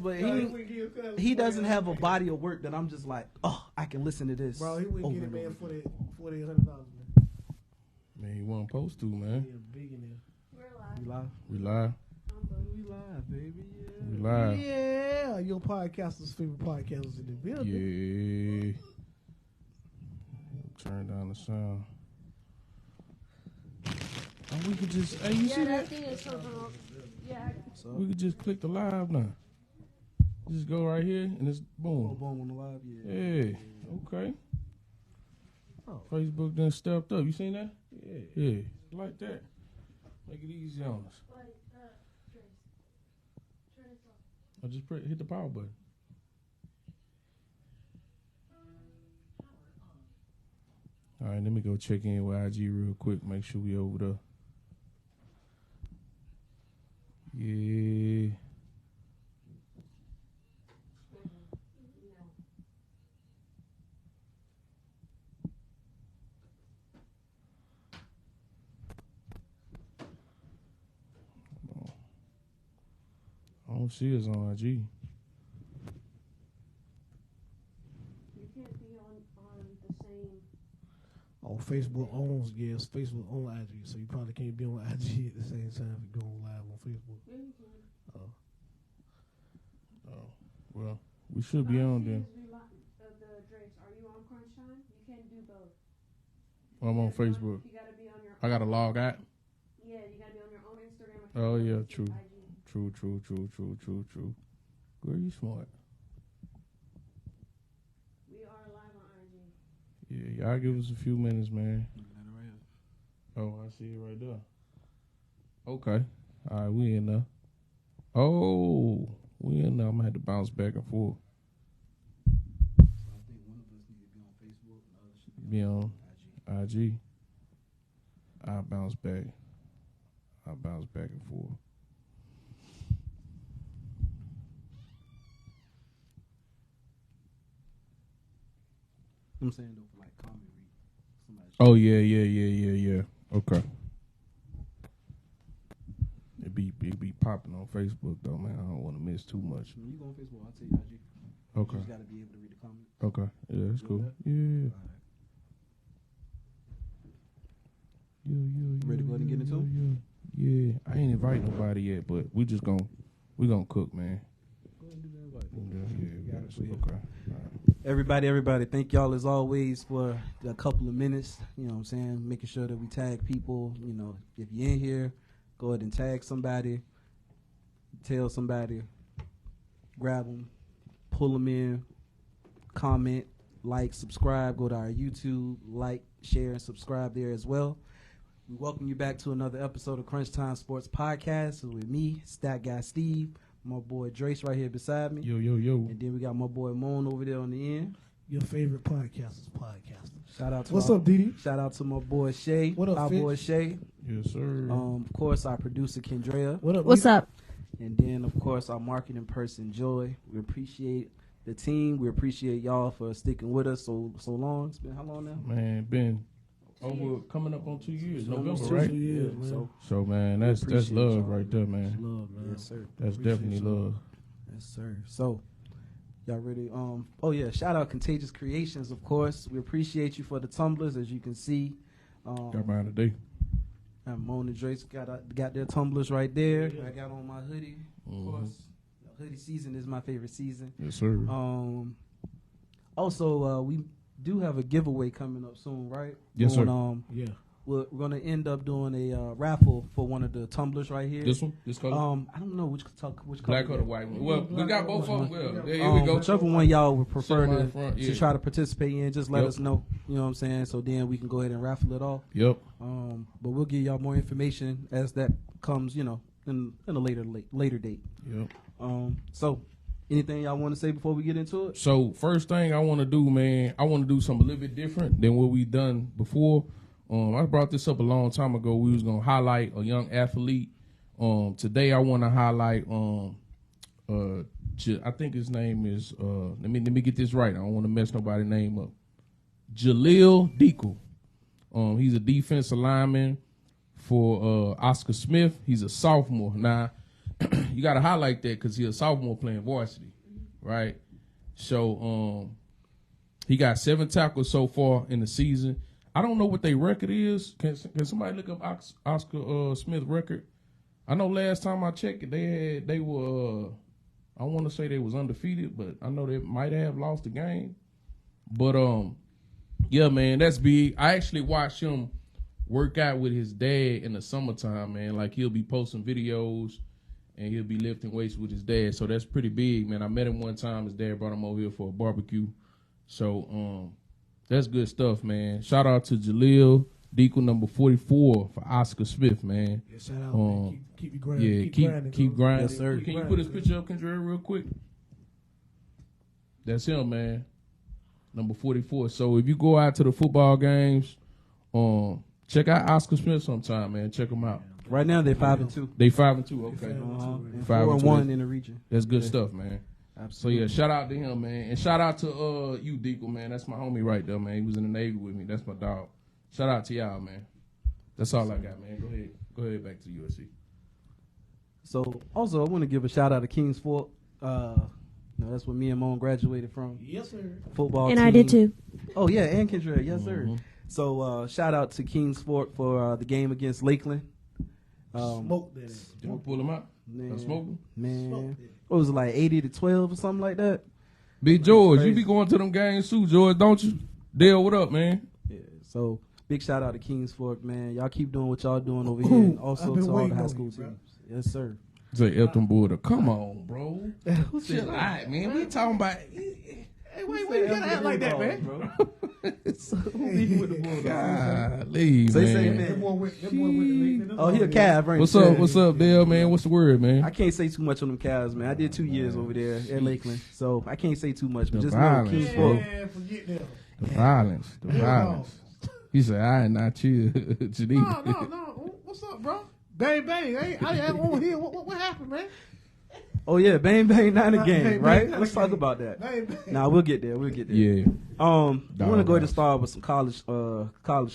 but he doesn't have a body of work that I'm just like, oh, I can listen to this. Bro, he wouldn't get it, man, for that $4,800, man. Man, he wasn't supposed to, man. He a billionaire. We live. We live. We live, baby. Yeah. We live. Yeah, your podcaster's favorite podcasters in the building. Yeah. Turn down the sound. Oh, we could just, hey, you see that? Thing is something else. Yeah. We could just click the live now. Just go right here and it's boom. Boom on the live, yeah. Yeah. Okay. Oh. Facebook done stepped up. You seen that? Yeah. Like that. Make it easy on us. I just hit the power button. All right, let me go check in with IG real quick. Make sure we over there. Yeah. I don't see us on IG. You can't be on the same. Oh, Facebook owns, yes, Facebook owns IG, so you probably can't be on IG at the same time if you're going live on Facebook. Yeah, you can. Oh, well, we should be on then. The Drakes, are you on Crunch Time? You can't do both. I'm on Facebook. You gotta be on your. I gotta log out. Yeah, you gotta be on your own Instagram account. Oh yeah, IG. true. Girl, you smart. We are live on IG. Yeah, y'all give us a few minutes, man. Oh, I see it right there. Okay. All right, we in there. Oh, we in there. I'm gonna have to bounce back and forth. So I think one of us need to be on Facebook and the other should Be on IG. I'll bounce back and forth. I'm saying though, for like comment read. Somebody Oh yeah. Okay. It be popping on Facebook though, man. I don't want to miss too much. When you go on Facebook, I'll tell you IG. Okay. You just gotta be able to read the comments. Okay. Yeah, that's cool. That? Yeah. All right. Ready to go ahead and get into it? Yeah. I ain't invite nobody yet, but we gonna cook, man. Go ahead and do the invite. Yeah. got it for you. Okay. All right. Everybody, thank y'all as always for a couple of minutes. You know what I'm saying? Making sure that we tag people. You know, if you're in here, go ahead and tag somebody. Tell somebody. Grab them. Pull them in. Comment. Like. Subscribe. Go to our YouTube. Like, share, and subscribe there as well. We welcome you back to another episode of Crunch Time Sports Podcast with me, Stat Guy Steve. My boy Drace right here beside me. Yo. And then we got my boy Moan over there on the end. Your favorite podcaster. Shout out to What's up, Didi? Shout out to my boy Shay. What up, our Fitz? boy Shay. Yes, sir. Of course, our producer Kendrea. What up? What's up? And then, of course, our marketing person Joy. We appreciate the team. We appreciate y'all for sticking with us so long. It's been how long now? Man, been over coming up on 2 years. November, Almost right? 2 years, Yeah, man. So man, that's appreciate love y'all. right there, man. That's love, man. Yes, sir. That's Appreciate definitely y'all. love. Yes, sir. So, y'all ready? Oh yeah, shout out Contagious Creations, of course. We appreciate you for the tumblers, as you can see. Got mine today. And Moan and Drace got their tumblers right there. I got on my hoodie, of Mhm. course. Hoodie season is my favorite season. Yes, sir. Also, we do have a giveaway coming up soon, right? Yes, sir. Yeah. We're going to end up doing a raffle for one of the tumblers right here. This one, this color, I don't know which black color. or the white one. Well, we got both of them. Well, there we go. Whichever one y'all would prefer Sit in to, my front, to yeah. try to participate in, just let Yep. us know. You know what I'm saying? So then we can go ahead and raffle it off. Yep. But we'll give y'all more information as that comes, in a later date. Yep. So anything y'all want to say before we get into it? So first thing I want to do, man, I want to do something a little bit different than what we done before. I brought this up a long time ago. We was gonna highlight a young athlete. Today I want to highlight. I think his name is. Let me get this right. I don't want to mess nobody's name up. Jaleel Deacle. He's a defensive lineman for Oscar Smith. He's a sophomore now. you got to highlight that because he's a sophomore playing varsity, right? So he got 7 tackles so far in the season. I don't know what their record is. Can somebody look up Oscar Smith's record? I know last time I checked it, they were I want to say they was undefeated, but I know they might have lost the game. But yeah, man, that's big. I actually watched him work out with his dad in the summertime, man. Like he'll be posting videos and he'll be lifting weights with his dad. So that's pretty big, man. I met him one time. His dad brought him over here for a barbecue. So that's good stuff, man. Shout out to Jaleel, Deacon number 44 for Oscar Smith, man. Yeah, shout out, man. Keep you grinding. Yeah, keep grinding. Yes, sir. Can you put his picture up, Kendra, real quick? That's him, man. Number 44. So if you go out to the football games, check out Oscar Smith sometime, man. Check him out. Right now they're 5-2. They 5-2, okay. And 5-2. 4-1 in the region. That's good stuff, man. Absolutely. So yeah, shout out to him, man. And shout out to you, Deacle, man. That's my homie right there, man. He was in the Navy with me. That's my dog. Shout out to y'all, man. That's all I got, man. Go ahead back to USC. So also I want to give a shout out to Kings Fork. That's where me and Moan graduated from. Yes, sir. Football And team. I did too. Oh yeah, and Kendra. Yes, sir. So shout out to Kings Fork for the game against Lakeland. Smoke that. Did we pull him out? Man, Smoking? man. What was it, like 80-12 or something like that? Big George, crazy. you be going to them games too, George, don't you? Dale, what up, man? Yeah. So big shout out to Kings Fork, man. Y'all keep doing what y'all doing over here, and also I've been to all the waiting high on school you, bro. teams. Yes, sir. Say Elton Border. Come on, bro. Chill out, man. We talking about. Hey, wait, you gotta act like that, man. bro. Golly, Say, man. man. That boy went to Lakeland. Oh, he a Cav, right? What's up? What's up, Dale, man? What's the word, man? I can't say too much on them Cavs, man. I did 2 years over there at Lakeland, so I can't say too much. But The just know violence, Kings bro. Fork. Man, forget that. The violence. The violence. He said, I ain't not chill. No. What's up, bro? Bang, bang. I won't hear. What happened, man? Oh yeah, bang bang not a Bang, game, bang, right? not Let's a talk game. about that. Bang, bang. Nah, we'll get there. Yeah. I want to go ahead and Dollhouse. start with some college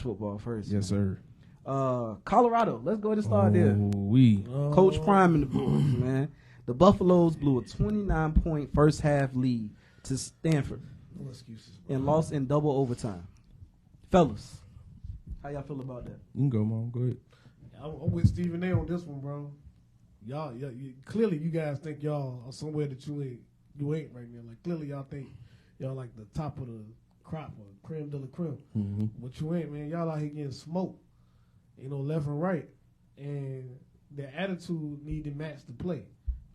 football first. Yes, sir. Colorado. Let's go ahead and start there. We. Coach Prime and the Bulls, man. The Buffaloes blew a 29-point first half lead to Stanford No excuses, bro. and lost in double overtime. Fellas, how y'all feel about that? You can go, Mom. Go ahead. I'm with Stephen A on this one, bro. Y'all, clearly you guys think y'all are somewhere that you ain't right now. Like clearly y'all think y'all like the top of the crop or creme de la creme. Mm-hmm. But you ain't, man. Y'all out here getting smoked, left and right, and their attitude need to match the play.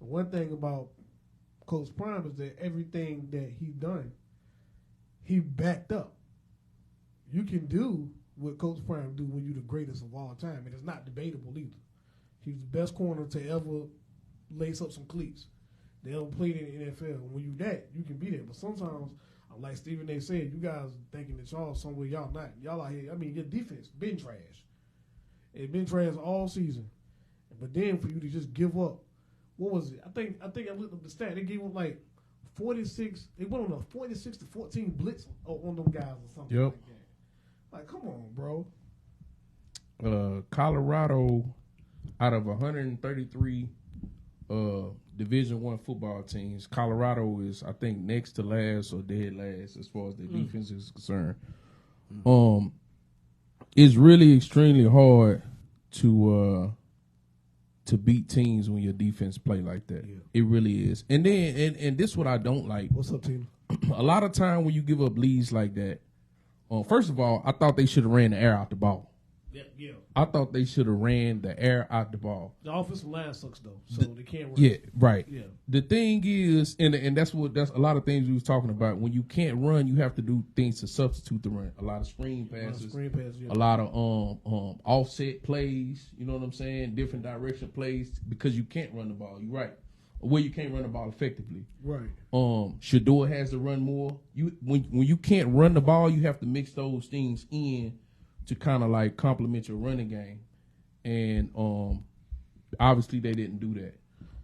The one thing about Coach Prime is that everything that he done, he backed up. You can do what Coach Prime do when you're the greatest of all time, and it's not debatable either. He was the best corner to ever lace up some cleats. They ever played in the NFL. When you that, you can be there. But sometimes, like Stephen A. said, you guys thinking that y'all somewhere y'all not. Y'all out here. I mean, your defense been trash. It's been trash all season. But then for you to just give up, what was it? I think I looked up the stat. They gave up like 46. They went on a 46-14 blitz on them guys or something Yep. like that. Like, come on, bro. Colorado, out of 133 Division I football teams, Colorado is, I think, next to last or dead last as far as their defense is concerned. It's really extremely hard to beat teams when your defense play like that. Yeah. It really is. And then and this is what I don't like. What's up, Tina? A lot of time when you give up leads like that, first of all, I thought they should have ran the air out the ball. Yeah. I thought they should have ran the air out the ball. The offensive line sucks though, so they can't run. Yeah, right. Yeah. The thing is, and that's a lot of things we was talking about. When you can't run, you have to do things to substitute the run. A lot of screen passes, Screen pass, yeah. a lot of offset plays. You know what I'm saying? Different direction plays because you can't run the ball. You're right. Where you can't run the ball effectively. Right. Shador has to run more. When you can't run the ball, you have to mix those things in to kind of like complement your running game. And obviously they didn't do that.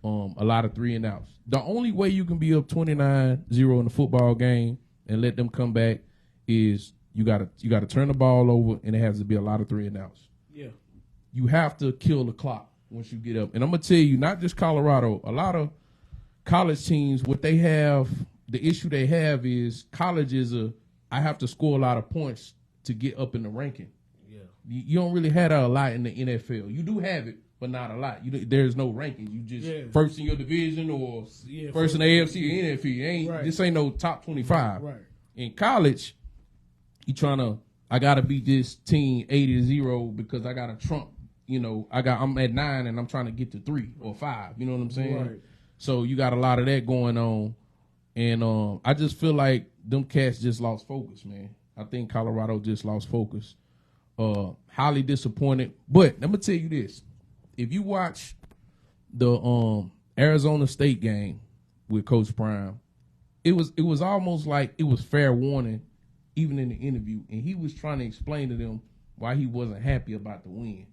A lot of 3 and outs. The only way you can be up 29-0 in the football game and let them come back is you gotta turn the ball over and it has to be a lot of 3 and outs. Yeah. You have to kill the clock. once you get up. And I'm gonna tell you, not just Colorado, a lot of college teams, what they have, the issue they have is college is I have to score a lot of points to get up in the ranking. Yeah. You don't really have that a lot in the NFL. You do have it, but not a lot. There's no ranking. You just first in your division or first in the AFC or NFC. This ain't no top 25. Right. In college, you I gotta beat this team 80-0 because I got a trump. I'm at 9 and I'm trying to get to 3 or 5. You know what I'm saying? Right. So you got a lot of that going on. And I just feel like them cats just lost focus, man. I think Colorado just lost focus. Highly disappointed. But I'm gonna tell you this. If you watch the Arizona State game with Coach Prime, it was almost like it was fair warning, even in the interview, and he was trying to explain to them why he wasn't happy about the win.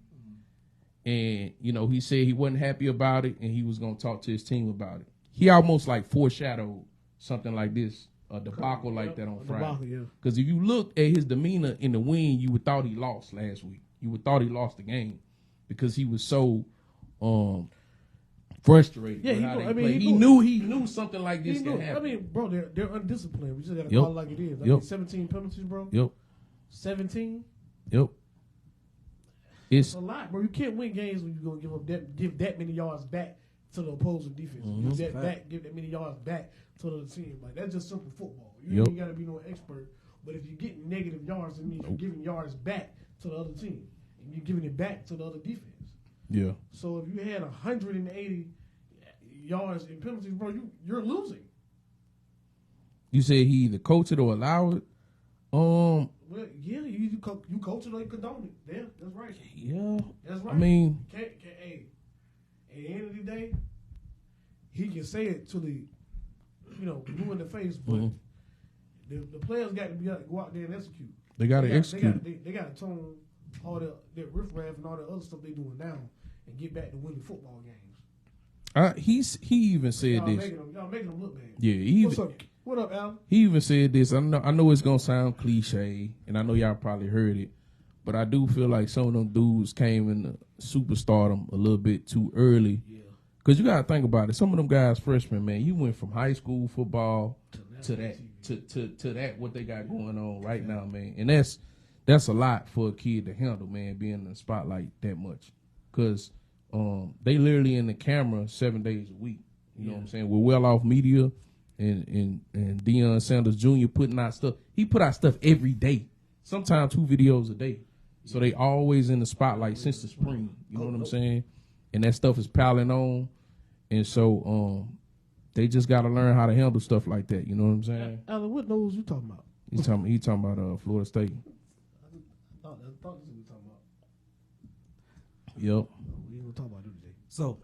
And he said he wasn't happy about it, and he was gonna talk to his team about it. He almost like foreshadowed something like this, a debacle like that on Friday. Because if you look at his demeanor in the win, you would thought he lost last week. You would thought he lost the game because he was so frustrated. Yeah, he knew something like this could happen. I mean, bro, they're undisciplined. We just gotta call it like it is. I mean, 17 penalties, bro. Yep. 17. Yep. It's a lot, bro. You can't win games when you're gonna give that many yards back to the opposing defense. Mm-hmm. Give that many yards back to the other team. Like, that's just simple football. You ain't gotta be no expert. But if you're getting negative yards, it means you're giving yards back to the other team. And you're giving it back to the other defense. Yeah. So if you had 180 yards in penalties, bro, you're losing. You said he either coach it or allow it. Well, yeah, you coach it or you condone it. Yeah, that's right. Yeah, that's right. I mean, hey, at the end of the day, he can say it to the, blue in the face, but the players got to go out there and execute. They got to execute. They got to tone all that riffraff and all the other stuff they doing now and get back to winning football games. He even said this. Y'all making them look bad. Yeah, What's up? What up, Al? He even said this. I know it's gonna sound cliche, and I know y'all probably heard it, but I do feel like some of them dudes came into superstardom a little bit too early. Yeah. Cause you gotta think about it. Some of them guys, freshmen, man, you went from high school football to that what they got going on right now, man, and that's a lot for a kid to handle, man, being in the spotlight that much. Cause they literally in the camera 7 days a week. You know what I'm saying? We're well off media. And Deion Sanders Jr. putting out stuff. He put out stuff every day, sometimes 2 videos a day. So they always in the spotlight since the spring. You know what I'm saying? And that stuff is piling on. And so they just got to learn how to handle stuff like that. You know what I'm saying? Alan, what nose you talking about? He talking about Florida State. I thought this was we talking about. Yep. We ain't gonna talk about it today. So,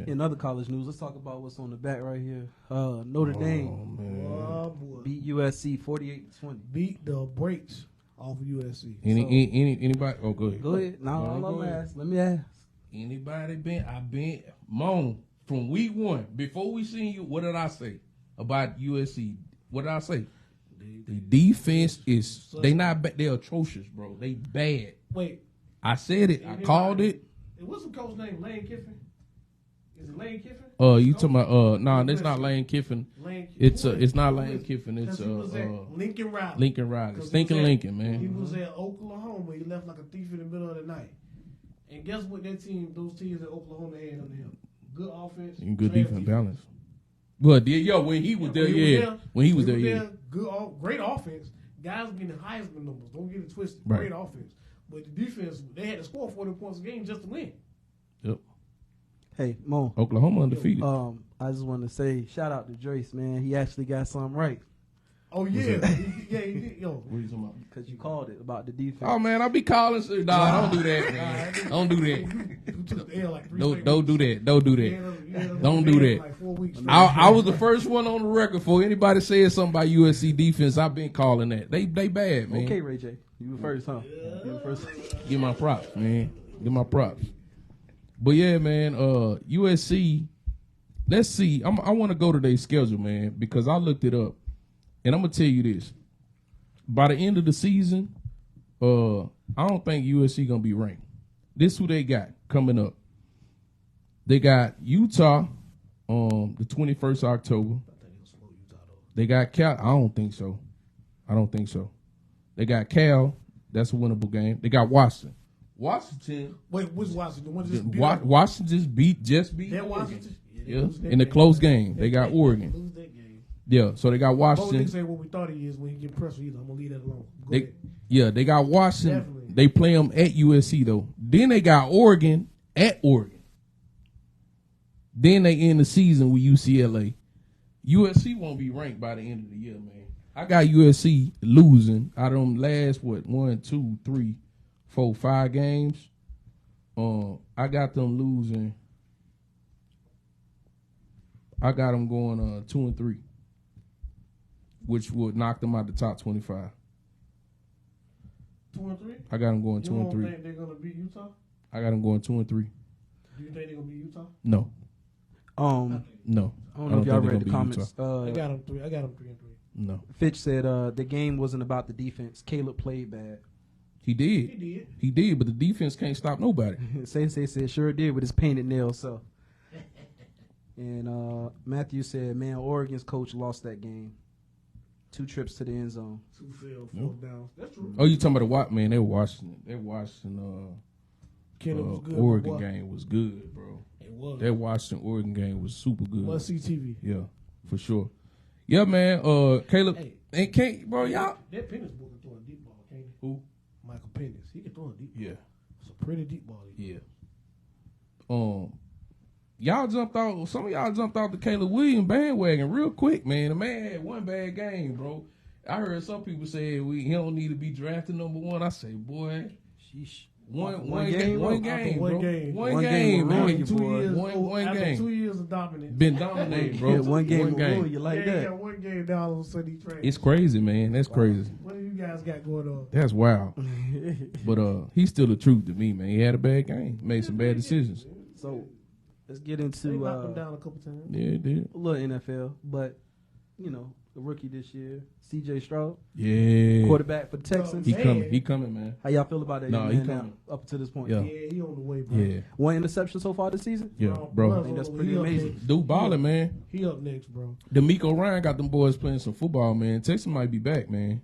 in other college news, let's talk about what's on the back right here. Notre Dame beat USC 48-20. Beat the brakes off of USC. Anybody? Oh, go ahead. Go ahead. Let me ask. Anybody I've been Moan from week 1 before we seen you. What did I say about USC? What did I say? The defense is they're atrocious, bro. They bad. Wait. I said it. I called it. What's some coach named Lane Kiffin? Is it Lane Kiffin? You talking about nah, that's not Lane Kiffin. It's not Lane Kiffin. It's Lincoln Riley. Lincoln Riley. Stinking Lincoln, man. He was at Oklahoma. He left like a thief in the middle of the night. And guess what those teams at Oklahoma had under him? Good offense. And good defense balance. Well, when he was there, When he was there, great offense. Guys getting Heisman numbers. Don't get it twisted. Right. Great offense. But the defense, they had to score 40 points a game just to win. Yep. Hey, Mo. Oklahoma undefeated. I just want to say, shout out to Drace, man. He actually got something right. Oh, yeah. He did. Yo. What are you talking about? Because you called it about the defense. Oh, man, I be calling. Don't do that, man. Don't do that. You took the L like 3 Don't do that. Don't do that. Don't do that. Like 4 weeks I was the first one on the record for anybody saying something about USC defense. I've been calling that. They bad, man. Okay, Ray J. You were first, huh? You were first. Give my props, man. Give my props. But yeah, man, USC, let's see. I want to go to their schedule, man, because I looked it up. And I'm going to tell you this. By the end of the season, I don't think USC going to be ranked. This is who they got coming up. They got Utah the 21st of October. I think he'll smoke Utah though. They got Cal. I don't think so. They got Cal. That's a winnable game. They got Washington. Washington. Wait, which Washington? The one just beat Washington just beat that Oregon. Washington? Yeah, in a close game. They got Oregon. Lose that game. Yeah, so they got Both Washington. niggas ain't what we thought he is when he get pressure either. I'm gonna leave that alone. Go ahead. They got Washington. Definitely. They play them at USC though. Then they got Oregon at Oregon. Then they end the season with UCLA. USC won't be ranked by the end of the year, man. I got USC losing out of them last 1, 2, 3, 4, 5 games. I got them losing. I got them going 2 and 3, which would knock them out the top 25. 2 and 3. I got them going You 2 and 3. think they're gonna beat Utah? I got them going 2 and 3. Do you think they're gonna beat Utah? No. I No. don't know if y'all think read they're the gonna beat comments. I got them 3. I got them 3 and 3. No. Fitch said the game wasn't about the defense. Caleb played bad. He did. He did. He did, but the defense can't stop nobody. Sensei said sure did with his painted nails. So, and Matthew said, man, Oregon's coach lost that game. 2 trips to the end zone. 2 failed, 4 downs. That's true. Oh, you talking about the what? Man, they watching. Kenneth was good. Oregon boy. game was good, bro. It was. That Washington Oregon game was super good. Must see TV. Yeah, for sure. Yeah, man. Caleb Hey. and can't, bro. Y'all. That Pennis boy can throw a deep ball, can't he? Who? Michael Pennis. He can throw a deep ball. Yeah. It's a pretty deep ball. Yeah. Y'all jumped out. Some of y'all jumped out the Caleb Williams bandwagon real quick, man. The man had one bad game, bro. I heard some people say he don't need to be drafted number 1. I say, boy, Sheesh. one game, bro. One game. One One game, game man. will ruin After you, 2 boy. years, One after game. 2 years of dominance. Been dominating, bro. Yeah, one game will game. ruin you like yeah, that. he got 1 game down all of a sudden he trained. It's crazy, man. That's crazy. What do you guys got going on? That's wild. But he's still the truth to me, man. He had a bad game. Made some bad decisions. So let's get They into knocked him down a couple times. Yeah, it did. a little NFL, but you know the rookie this year, C.J. Stroud, Yeah. quarterback for the Texans. He Man. coming. He coming, man. How y'all feel about that? No, young he man now, coming. up to this point. Yeah. Yeah, he on the way, bro. Yeah. 1 interception so far this season. Yeah, bro. I think that's pretty He up amazing. next. Dude balling, man. He up next, bro. D'Amico Ryan got them boys playing some football, man. Texas might be back, man.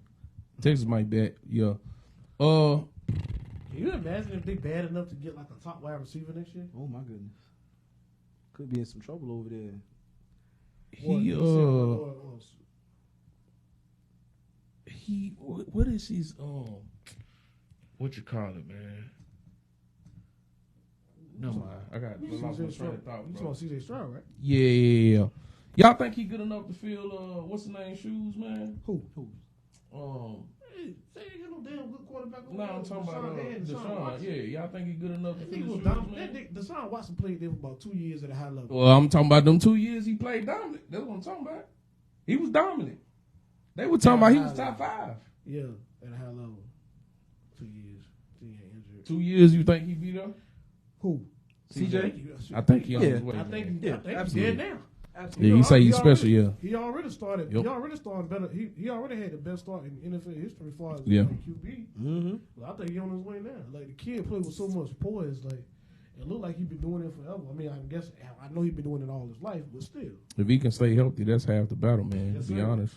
Texas might be back. Yeah. Can you imagine if they bad enough to get like a top wide receiver next year? Oh my goodness, could be in some trouble over there. What is his what you call it, man? No mind. I got You lost my train talking of thought, about bro. CJ Stroud, right? Yeah. Y'all think he good enough to fill what's the name shoes, man? Who? Hey, Say he ain't no damn good quarterback. no, I'm talking about Deshaun. Yeah, y'all think he good enough to That fill nigga the was shoes, dominant. man? Deshaun Watson played there for about 2 years at a high level. Well, I'm talking about them 2 years he played dominant. That's what I'm talking about. He was dominant. They were talking about he was top 5. Yeah, at a high level. 2 years. He ain't injured. 2 years, you think he beat up? Who? CJ? I think he on Yeah. his way. I think man. he's absolutely. dead now. Yeah, he say he's special. Yeah. He already started. Yep. He already started better. He already had the best start in NFL history as far as Yeah. QB. Mm-hmm. Well, I think he's on his way now. Like the kid played with so much poise. Like it looked like he'd been doing it forever. I mean, I know he's been doing it all his life, but still. If he can stay healthy, that's half the battle, man. Yes, to be sir. honest.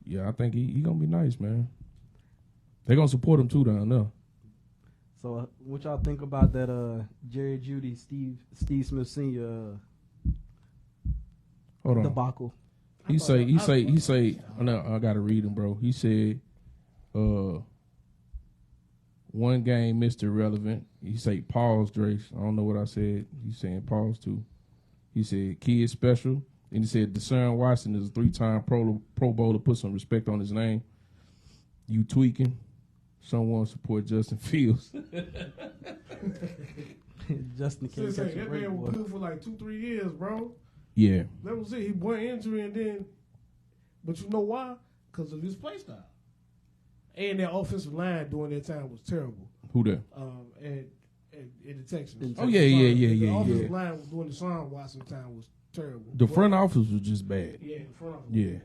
Yeah, I think he gonna be nice, man. They gonna support him too down there. So, what y'all think about that? Jerry Jeudy, Steve Smith Sr. Hold on. Debacle. He say. Oh, no, I gotta read him, bro. He said, one game, Mr. Irrelevant. He say pause, Drace. I don't know what I said. He's saying pause too. He said kid special. And he said Deshaun Watson is a 3-time Pro Bowler. Put some respect on his name. You tweaking? Someone support Justin Fields. Justin can't catch a That break, man was boy. good for like 2-3 years, bro. Yeah. That was it. He went injury and then, but you know why? Because of his play style. And their offensive line during that time was terrible. Who that? At the Texans. Oh, yeah. The offensive line during the Deshaun Watson time was terrible. The front office was just bad. Yeah, the front office. Yeah. Was bad.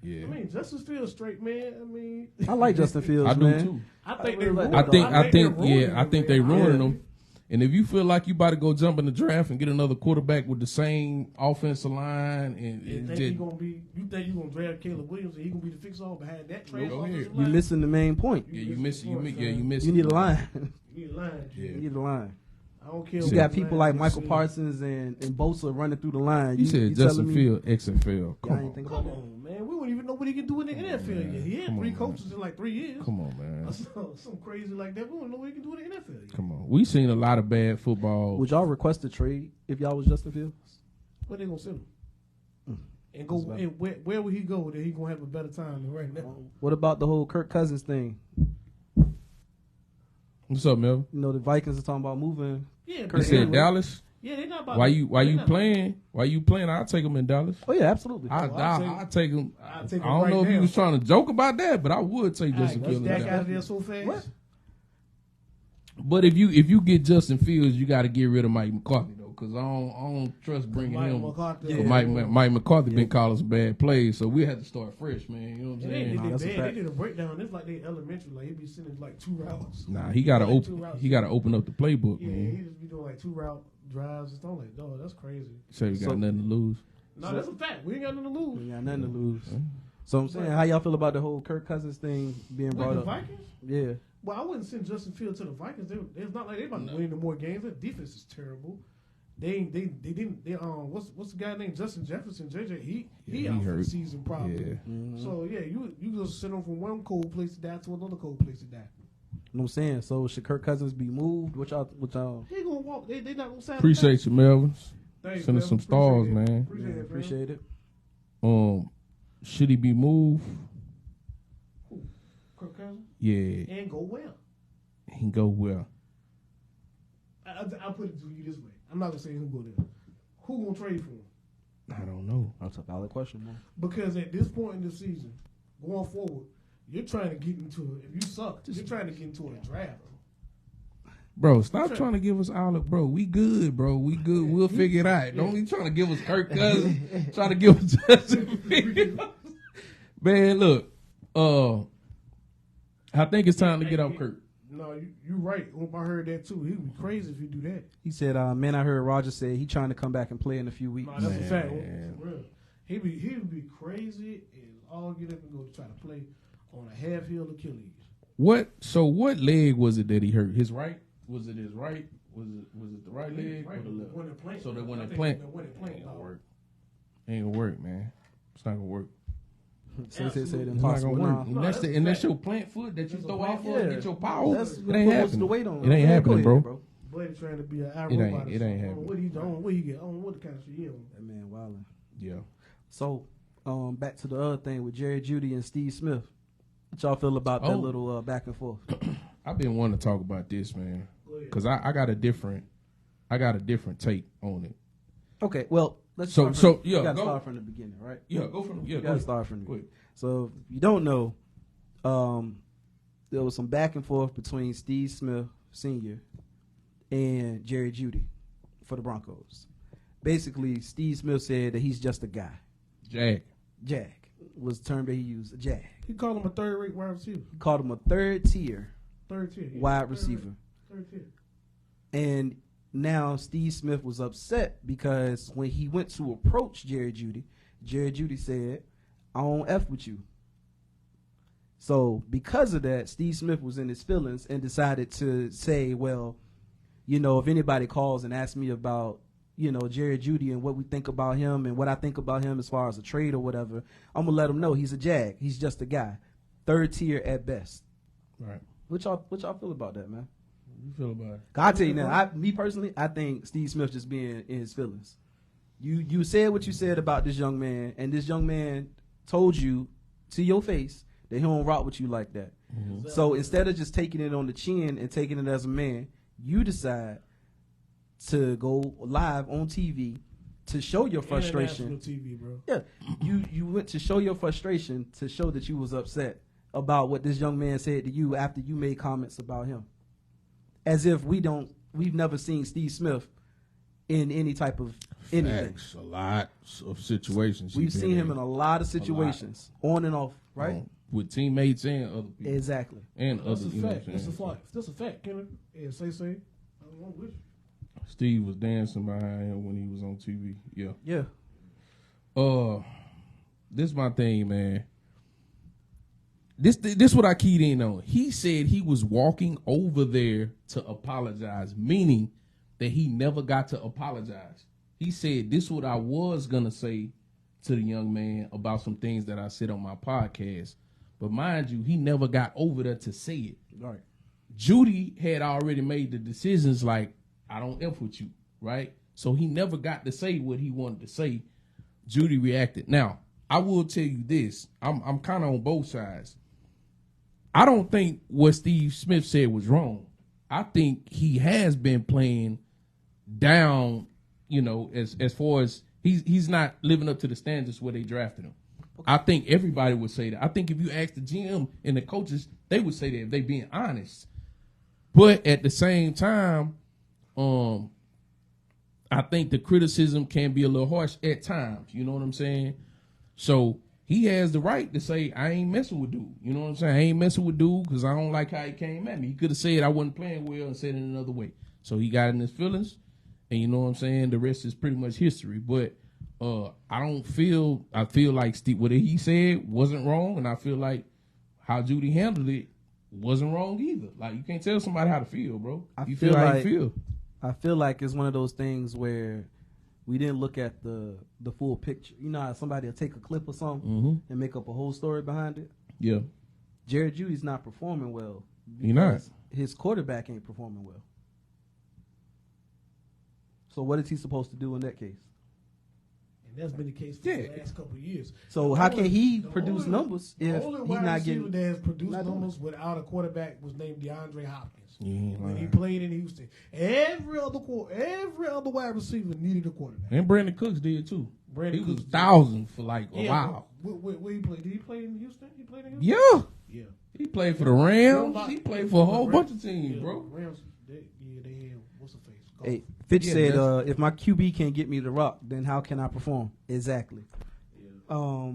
Yeah. I mean, Justin Fields straight, man. I mean, I like Justin Fields, I do man. too. I think I really they like ruined I that think dog. yeah, I think they ruining him. And if you feel like you about to go jump in the draft and get another quarterback with the same offensive line, You think you gonna draft Caleb Williams and he gonna be the fix all behind that trade? Go ahead. You missing the main point. you miss it. You miss You it. need a line. You need a line. Yeah. You need a line. I don't care. You what got line people like you Michael see. Parsons and Bosa running through the line. You said Justin telling me- Field, XFL. Yeah, I Come ain't on. think Come about that. on, man. We wouldn't even know what he can do in the NFL man. yet. He had Come 3 on, coaches in like 3 years. Come on, man. Something crazy like that. We don't know what he can do in the NFL yet. Come on. We seen a lot of bad football. Would y'all request a trade if y'all was Justin Fields? Where they gonna send him? And That's go about- and where would he go that he gonna have a better time than right now? What about the whole Kirk Cousins thing? What's up, Melvin? You know, the Vikings are talking about moving. Yeah, You but said anyway, Dallas. Yeah, they not about. Why to- you they not- playing? Why you playing? I'll take him in Dallas. Oh, yeah, absolutely. I'll take him. I'll take him I don't right know if he now. was trying to joke about that, but I would take Justin Let's Fields in back out Dallas. of there so fast. What? But if you get Justin Fields, you got to get rid of Mike McCarthy though, because I don't trust bringing Mike him. McCarthy. Yeah. Mike McCarthy Yeah. been calling some bad plays, so we had to start fresh, man. You know what I'm And they saying? did, Nah, that's a they fact. did a breakdown. It's like they elementary. Like he be sending like 2 routes. Nah, he got to Like 2 open. routes. He got to open up the playbook, Yeah, man. he just be doing like 2 route drives and stuff. I'm like, no, that's crazy. So you got So- nothing to lose. No, that's a fact. We ain't got nothing to We lose. ain't got nothing to lose. So I'm saying, how y'all feel about the whole Kirk Cousins thing being With brought the up? Vikings? Yeah. Well, I wouldn't send Justin Fields to the Vikings. It's not like they about to win any more games. Their defense is terrible. They didn't. What's the guy named Justin Jefferson? JJ. He out for the hurt. season probably. Yeah. Mhm. So yeah, you just send him from one cold place to die to another cold place to die. You know what I'm saying? So should Kirk Cousins be moved? What y'all? He gonna walk. They not gonna sign. Appreciate you, Melvin. Thanks, Send us man. some stars, Appreciate it. man. Appreciate it, man. Appreciate it. Should he be moved? Who? Kirk Cousins Yeah, and go well. he can go well. I'll put it to you this way. I'm not gonna say who go there. Who gonna trade for him? I don't know. That's a valid question, man. Because at this point in the season, going forward, you're trying to get into if you suck, you're trying to get into a draft. Bro, stop trying to give us outlook, bro. We good, bro. We good. We'll figure it out. Don't be trying to give us Kirk Cousins. Trying to give us Justin Fields. Man, look. I think it's time to get off Kirk. No, you right. I heard that too. He'd be crazy if you do that. He said, man, I heard Roger say he trying to come back and play in a few weeks. No, that's a fact. Man. For real. He would be crazy and all get up and go try to play on a half-heeled Achilles. What leg was it that he hurt? His right? Was it his right? Was it the right leg or the left? When they're playing, So that when I they think plant, when they're playing, ain't gonna work. Ain't gonna work, man. It's not gonna work. Say it It's not impossible. gonna work. Nah. And that's your plant foot that you throw off of Yeah. and get your power. That's It what ain't puts happening. the weight on. It ain't Yeah, happening, go ahead, bro. Buddy trying to be an It ain't- iRobot. it ain't I don't know happening. what he doing. I don't know what he get. I don't know what kind of shit he on. That man wildin'. Yeah. So, back to the other thing with Jerry Jeudy and Steve Smith. What y'all feel about that Oh. little back and forth? I've been wanting to talk about this, man, Go ahead. because I got a different take on it. Okay, well, let's So- start so, from, yeah, you gotta go. start from the beginning, right? Yeah, go from You go gotta ahead. start from the Go ahead. beginning. So, if you don't know, there was some back and forth between Steve Smith Sr. and Jerry Jeudy for the Broncos. Basically, Steve Smith said that he's just a guy. Jag. Was the term that he used, a jag. He called him a third-rate wide receiver. He called him a third tier Third tier. Yeah. wide Third receiver. rate. Third tier. And now Steve Smith was upset because when he went to approach Jerry Jeudy said, I don't F with you. So because of that, Steve Smith was in his feelings and decided to say, well, if anybody calls and asks me about, Jerry Jeudy and what we think about him and what I think about him as far as a trade or whatever, I'm going to let him know he's a jag. He's just a guy. Third tier at best. Right. What y'all feel about that, man? You feel about it? I'll tell you now, me personally, I think Steve Smith just being in his feelings. You said what you said about this young man, and this young man told you to your face that he don't rock with you like that. Mm-hmm. So instead of just taking it on the chin and taking it as a man, you decide to go live on TV to show your frustration. International TV, bro. Yeah, you went to show your frustration to show that you was upset about what this young man said to you after you made comments about him. As if we've never seen Steve Smith in any type of anything. Facts. A lot of situations. We've seen him in a lot of situations, on and off, right? With teammates and other people. Exactly. And That's other, a you know what fact. I'm That's a saying? fact. That's a fact, Kenneth. Yeah, say. I'm with you. Steve was dancing behind him when he was on TV. Yeah. Yeah. This my thing, man. This what I keyed in on. He said he was walking over there to apologize, meaning that he never got to apologize. He said, this what I was going to say to the young man about some things that I said on my podcast. But mind you, he never got over there to say it. Right. Judy had already made the decisions like, I don't F with you, right? So he never got to say what he wanted to say. Judy reacted. Now, I will tell you this. I'm kind of on both sides. I don't think what Steve Smith said was wrong. I think he has been playing down, you know, as far as he's not living up to the standards where they drafted him. Okay. I think everybody would say that. I think if you ask the GM and the coaches, they would say that if they being honest. But at the same time, I think the criticism can be a little harsh at times. You know what I'm saying? So he has the right to say, I ain't messing with dude. You know what I'm saying? I ain't messing with dude because I don't like how he came at me. He could have said I wasn't playing well and said it another way. So he got in his feelings. And you know what I'm saying? The rest is pretty much history. But I feel like what he said wasn't wrong. And I feel like how Judy handled it wasn't wrong either. Like, you can't tell somebody how to feel, bro. You feel how you feel. I feel like it's one of those things where we didn't look at the full picture. You know how somebody will take a clip or something and make up a whole story behind it? Yeah. Jared Judy's not performing well. He not. His quarterback ain't performing well. So what is he supposed to do in that case? And that's been the case for the last couple of years. So how can he produce numbers if he's not getting? The only wide receiver that has produced numbers without a quarterback was named DeAndre Hopkins. Yeah, when he played in Houston, every other wide receiver needed a quarterback. And Brandon Cooks did too. Brandon he Cooks was 1,000 for like a while. Where he played? Did he play in Houston? He played in Yeah. Houston. Yeah. He played for the Rams. He played for a whole bunch of teams, bro. Rams. They had what's the face? Hey, Fitch said, if my QB can't get me the rock, then how can I perform? Exactly. Yeah.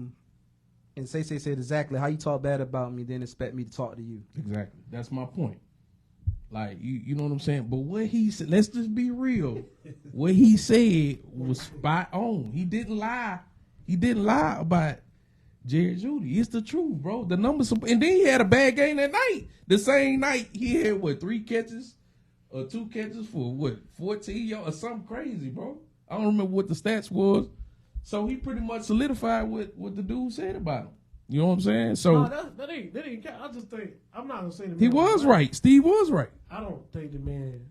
And Say said exactly, how you talk bad about me, then expect me to talk to you. Exactly. That's my point. Like, you know what I'm saying? But what he said, let's just be real. What he said was spot on. He didn't lie. He didn't lie about Jared Judy. It's the truth, bro. The numbers, and then he had a bad game that night. The same night, he had, 3 catches? Or 2 catches for 14 yards or something crazy, bro. I don't remember what the stats was. So he pretty much solidified what the dude said about him. You know what I'm saying? So that ain't. I just think I'm not gonna say the man he was right. Steve was right. I don't think the man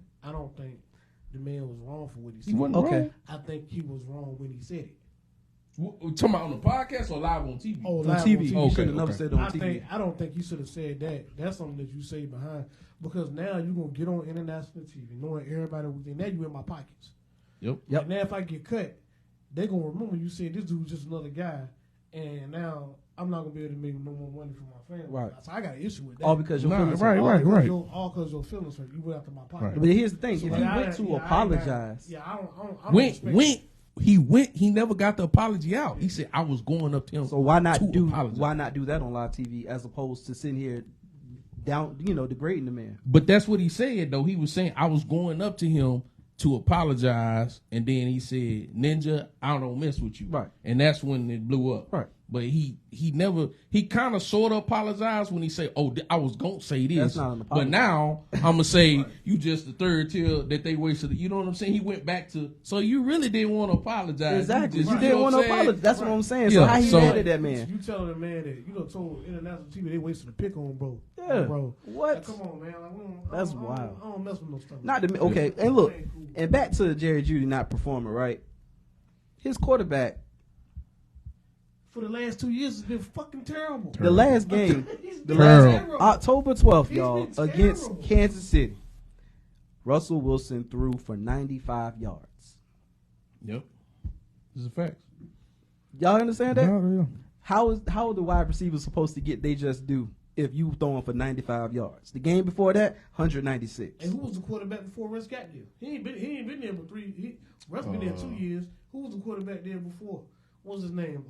was wrong for what he said. He wasn't wrong. I think he was wrong when he said it. Talking about on the podcast or live on TV? Oh, live on TV. Okay, should have never said on TV. I don't think you should have said that. That's something that you say behind, because now you're gonna get on international TV, knowing everybody was there. Now you in my pockets. Yep. And now if I get cut, they gonna remember you said this dude's just another guy, and now I'm not gonna be able to make no more money for my family. Right. So I got an issue with that. All because your feelings right. All because your feelings hurt. You went after my pocket. Right. But here's the thing: So if he went to apologize, He went. He never got the apology out. He said, "I was going up to him." So why not do apologize. that on live TV as opposed to sitting here degrading the man? But that's what he said though. He was saying, "I was going up to him to apologize," and then he said, "Ninja, I don't mess with you." Right. And that's when it blew up. Right. But he kind of sort of apologized when he said, "Oh, I was gonna say this." That's not an apology. But now I'm gonna say you just the third tier that they wasted. You know what I'm saying? He went back to, so you really didn't want to apologize. Exactly. You didn't want to apologize. That's what I'm saying. So how he mad at that man? You telling the man that told international TV they wasted a pick on, bro. Yeah, bro. What? Like, come on, man. That's wild. I don't mess with no stuff. Okay, and look, and back to Jerry Judy not performing, right? His quarterback for the last 2 years has been fucking terrible. The last game, October 12th, y'all, against Kansas City, Russell Wilson threw for 95 yards. Yep. This is a fact. Y'all understand that? Yeah. How are the wide receivers supposed to get they just do if you throwing for 95 yards? The game before that, 196. And who was the quarterback before Russ got there? He ain't been there but 3. Russ been there 2 years. Who was the quarterback there before? What was his name?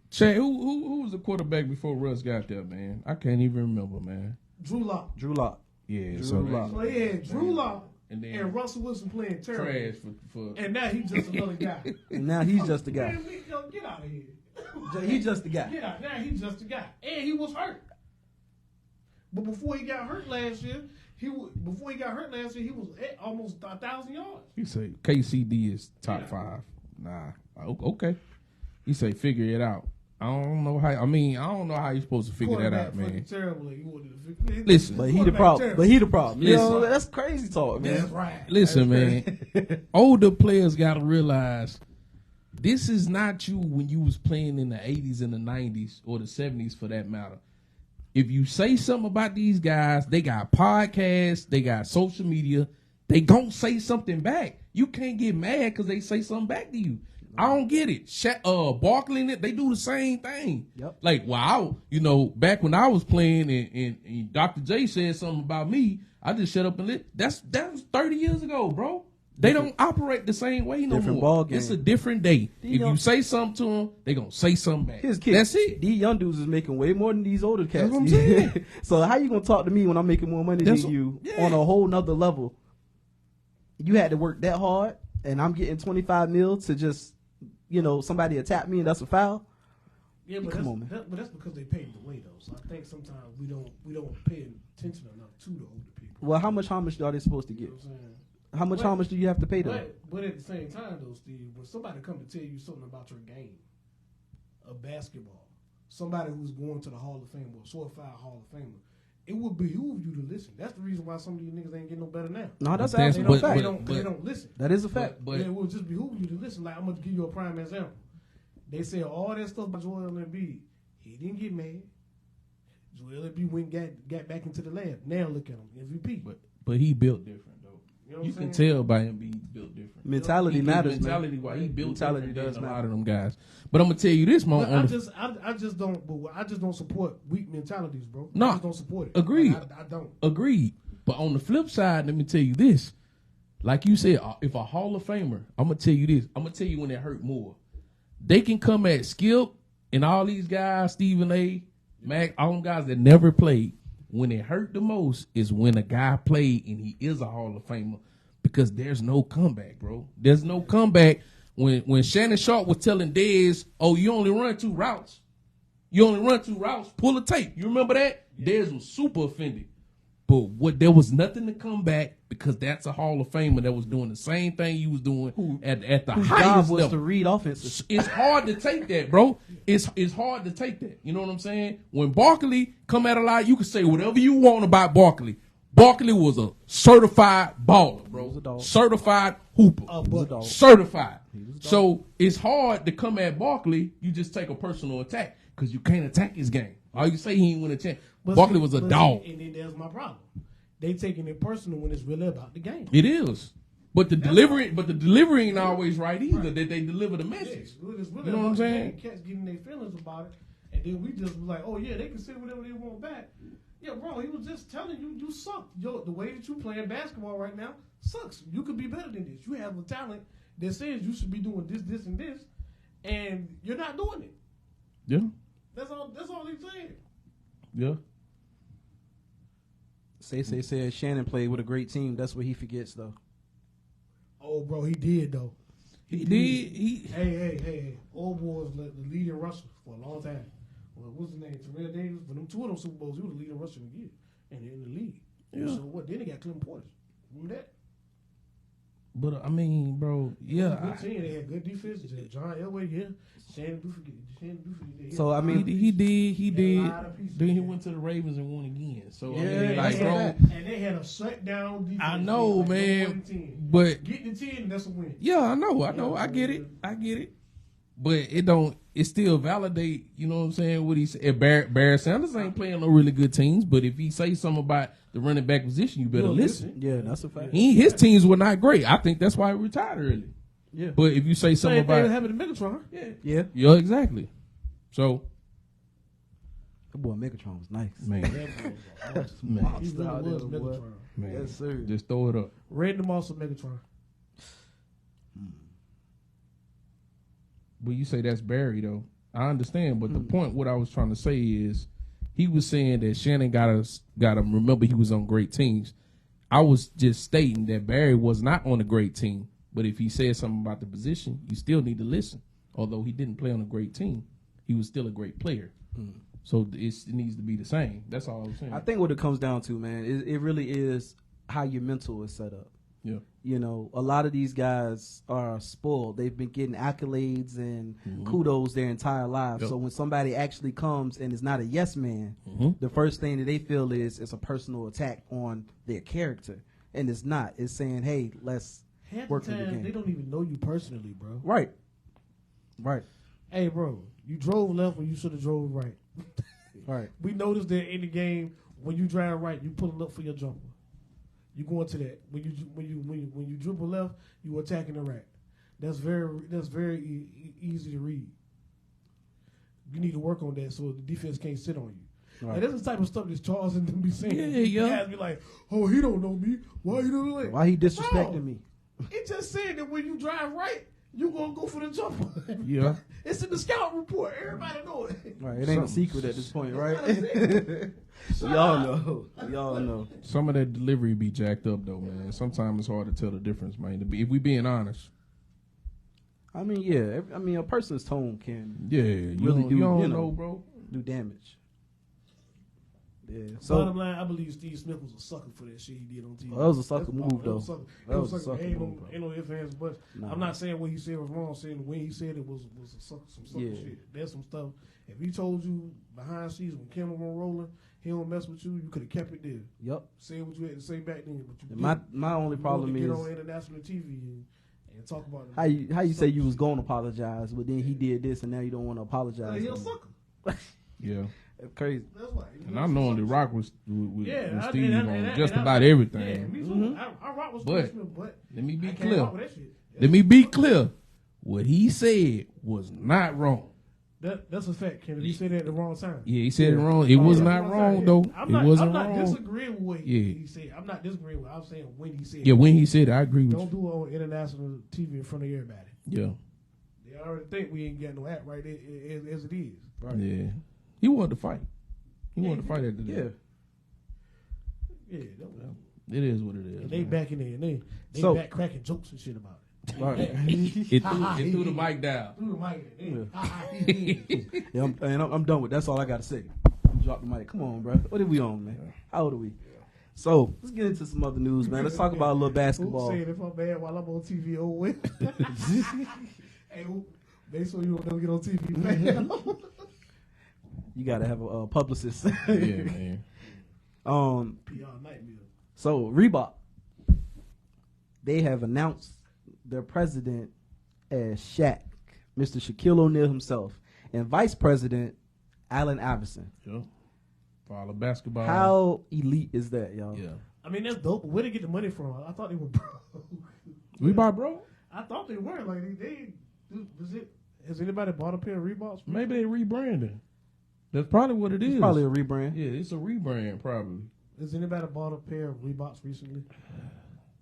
Shay, who was the quarterback before Russ got there, man? I can't even remember, man. Drew Lock. Drew Lock. Yeah, Drew Lock. So he had Drew Lock, and then and Russell Wilson playing terrible. trash for And now he's just another guy. And now he's just the guy. Man, get out of here. He's just the guy. Get out. Now he's just the guy. And he was hurt. But before he got hurt last year, he was at almost 1,000 yards. You say KCD is top 5. Nah. Okay. You say figure it out. I don't know how. I don't know how you're supposed to figure that out, man. Terribly. He wanted to figure. Listen, But he the problem. Listen. You know, that's crazy talk, man. That's right. Listen, man. Older players got to realize this is not you when you was playing in the 80s and the 90s or the 70s for that matter. If you say something about these guys, they got podcasts, they got social media, they gon' say something back. You can't get mad because they say something back to you. I don't get it. Barkley, they do the same thing. Yep. Like, wow, back when I was playing and Dr. J said something about me, I just shut up and that was 30 years ago, bro. They don't operate the same way no Different more. ball game. It's a different day. You If know- you say something to them, they gonna say something back. His kids. That's it. These young dudes is making way more than these older cats. That's what I'm saying. So how you gonna talk to me when I'm making more money That's than what- you yeah. on a whole nother level? You had to work that hard, and I'm getting 25 mil to just, somebody attack me and that's a foul. Yeah, but Come on, man. but that's because they paid the way though. So I think sometimes we don't pay attention enough to the older people. Well, how much homage are they supposed to You get? know what I'm saying? How much But- homage do you have to pay them? But at the same time though, Steve, when somebody come to tell you something about your game of basketball, somebody who's going to the Hall of Fame or certified Hall of Famer, it would behoove you to listen. That's the reason why some of these niggas ain't getting no better now. No, that's But that's- absolute but- fact. They don't listen. That is a fact. But Yeah, it would just behoove you to listen. Like, I'm going to give you a prime example. They say all that stuff about Joel Embiid. He didn't get mad. Joel Embiid went and got back into the lab. Now look at him, MVP. but he built different though. You know what You I'm can saying? tell by him being built different. Mentality His matters, mentality, man. why he built Mentality different does than a matter. lot of them guys. But I'm gonna tell you this, But man. I just don't support weak mentalities, bro. No. I just don't support it. Agreed. I don't. Agreed. But on the flip side, let me tell you this. Like you said, if a Hall of Famer, I'm gonna tell you this. I'm gonna tell you when it hurt more. They can come at Skip and all these guys, Stephen A, Mac, all them guys that never played. When it hurt the most is when a guy played and he is a Hall of Famer, because there's no comeback, bro. There's no comeback. When Shannon Sharp was telling Dez, oh, you only run 2 routes. You only run 2 routes. Pull a tape. You remember that? Dez was super offended. But there was nothing to come back because that's a Hall of Famer that was doing the same thing you was doing at the Whose job highest was to level. read offenses. It's hard to take that, bro. It's hard to take that. You know what I'm saying? When Barkley come at a lot, you can say whatever you want about Barkley. Barkley was a certified baller, He was a bro. dog. Certified hooper. He was a dog. Certified. was a dog. So it's hard to come at Barkley. You just take a personal attack because you can't attack his game. All you say he ain't win a chance. But Barkley see- was a but dog. see, and then there's my problem. They taking it personal when it's really about the game. It is. But the delivery ain't always right either. That they deliver the Yeah, message. it's really You know what I'm about the saying? game. Cats getting their feelings about it, and then we just be like, oh yeah, they can say whatever they want back. Yeah, bro, he was just telling you you suck. Yo, the way that you playing basketball right now sucks. You could be better than this. You have a talent that says you should be doing this, this, and this, and you're not doing it. Yeah. That's all he's saying. Yeah. Say Shannon played with a great team. That's what he forgets, though. Oh, bro, he did though. He did. Hey. Old boy was the leading rusher for a long time. Well, what's his name? Terrell Davis. But them 2 of them Super Bowls, he was the leading rusher in the year and in the league. Yeah. So what? Then they got Clinton Portis. Remember that? But I mean, bro, yeah. Good team. They had good defense. They had John Elway here. Shannon Buford. So, I mean, He did. a lot of pieces. Then he went to the Ravens and won again. So I Yeah, mean, I like, saw bro, that. And they had a shutdown defense. I know, Like, no man. more than 10. But Getting the 10, that's a win. yeah, I know. I get it. But it don't. It still validate. You know what I'm saying? What he said. Barry Sanders ain't playing no really good teams. But if he say something about the running back position, you better You'll listen. Yeah, that's a fact. His teams were not great. I think that's why he retired early. Yeah. But if you say something Same thing about happened to Megatron. Yeah. yeah, exactly. So That boy Megatron was nice. man, He Monster really out was there, boy. Megatron. man, Yes, sir. just throw it up. Randy Moss of Megatron. But you say that's Barry though. I understand, but the point what I was trying to say is he was saying that Shannon got to remember he was on great teams. I was just stating that Barry was not on a great team. But if he said something about the position, you still need to listen. Although he didn't play on a great team, he was still a great player. So it needs to be the same. That's all I'm saying. I think what it comes down to, man, it really is how your mental is set up. Yeah. You know, a lot of these guys are spoiled. They've been getting accolades and kudos their entire lives. Yep. So when somebody actually comes and is not a yes man, the first thing that they feel is it's a personal attack on their character. And it's not. It's saying, hey, let's Half work the in the time, game. they don't even know you personally, bro. Right. Right. Hey, bro, you drove left when you should have drove right. Right. We noticed that in the game, when you drive right, you pulling up for your jumper. You going to that. When you dribble left, you attacking the right. That's very easy to read. You need to work on that so the defense can't sit on you. Right. Like, that's the type of stuff that Charles and them be saying. Yeah. Guys be like, oh, he don't know me. Why he don't know me? Why he disrespecting Bro, me? It just said that when you drive right, you gonna go for the jumper. Yeah. It's in the scout report. Everybody know it. Right. It ain't a secret at this point, right? Shut Y'all up. know. Y'all know. Some of that delivery be jacked up though, man. Sometimes it's hard to tell the difference, man. If we being honest. I mean, yeah. I mean, a person's tone can Yeah, really you don't you know, bro. do damage. Yeah. So Bottom line, I believe Steve Smith was a sucker for that shit he did on TV. That was a sucker move, That though. was a sucker. That was a sucker Ain't move, bro. no ifs, ands, buts. Nah. I'm not saying what he said was wrong. I'm saying the way he said it was a sucker, some sucker Yeah. shit. There's some stuff. If he told you behind the scenes when Kendall was rolling, he don't mess with you, you could have kept it there. Yep. Say what you had to say back then. But you My only problem get is on international TV and talk about how you say you was going to apologize, but then he did this and now you don't want to apologize. He'll sucker. Yeah. That's crazy. That's why. And I know the Rock was with I- Steve and on I- just and I- about Yeah, everything. me too. Mhm. I rock with But- Steve Smith, but Let me be I can't clear. rock with that shit. Let me be clear. What he said was not wrong. That's a fact, Kennedy. You said that at the wrong time. Yeah, he said it wrong. It was At the not wrong wrong time. though. I'm It not, wasn't I'm not wrong. disagreeing with what Yeah. he said. I'm not disagreeing with. I'm saying when he said. Yeah, when he said it, I agree with Don't you. do it on international TV in front of everybody. Yeah, They already think we ain't got no act right as it is. Right. yeah. He wanted to fight. He wanted to fight at the Yeah. day. Yeah, that was, It is what it is. and they man. back in there and they So- back cracking jokes and shit about it. Right. It threw the mic down. Through the mic. Yeah. Yeah, I'm done with. That's all I gotta say. Drop the mic. Come on, bro. What are we on, man? How old are we? So let's get into some other news, man. Let's talk about a little basketball. Who's saying if I'm bad while I'm on TV? Oh wait. Hey, make sure you don't get on TV, man. You gotta have a publicist. Yeah, man. PR nightmare. So Reebok, they have announced their president as Shaq, Mr. Shaquille O'Neal himself, and vice president Allen Iverson. Yeah. For all the basketball. How elite is that, y'all? Yeah. I mean, that's dope. Where they get the money from? I thought they were broke. Reebok, bro? I thought they were. Like they was it? Has anybody bought a pair of Reeboks? Maybe they rebranding. That's probably what it is. It's probably a rebrand. Yeah, it's a rebrand, probably. Has anybody bought a pair of Reeboks recently?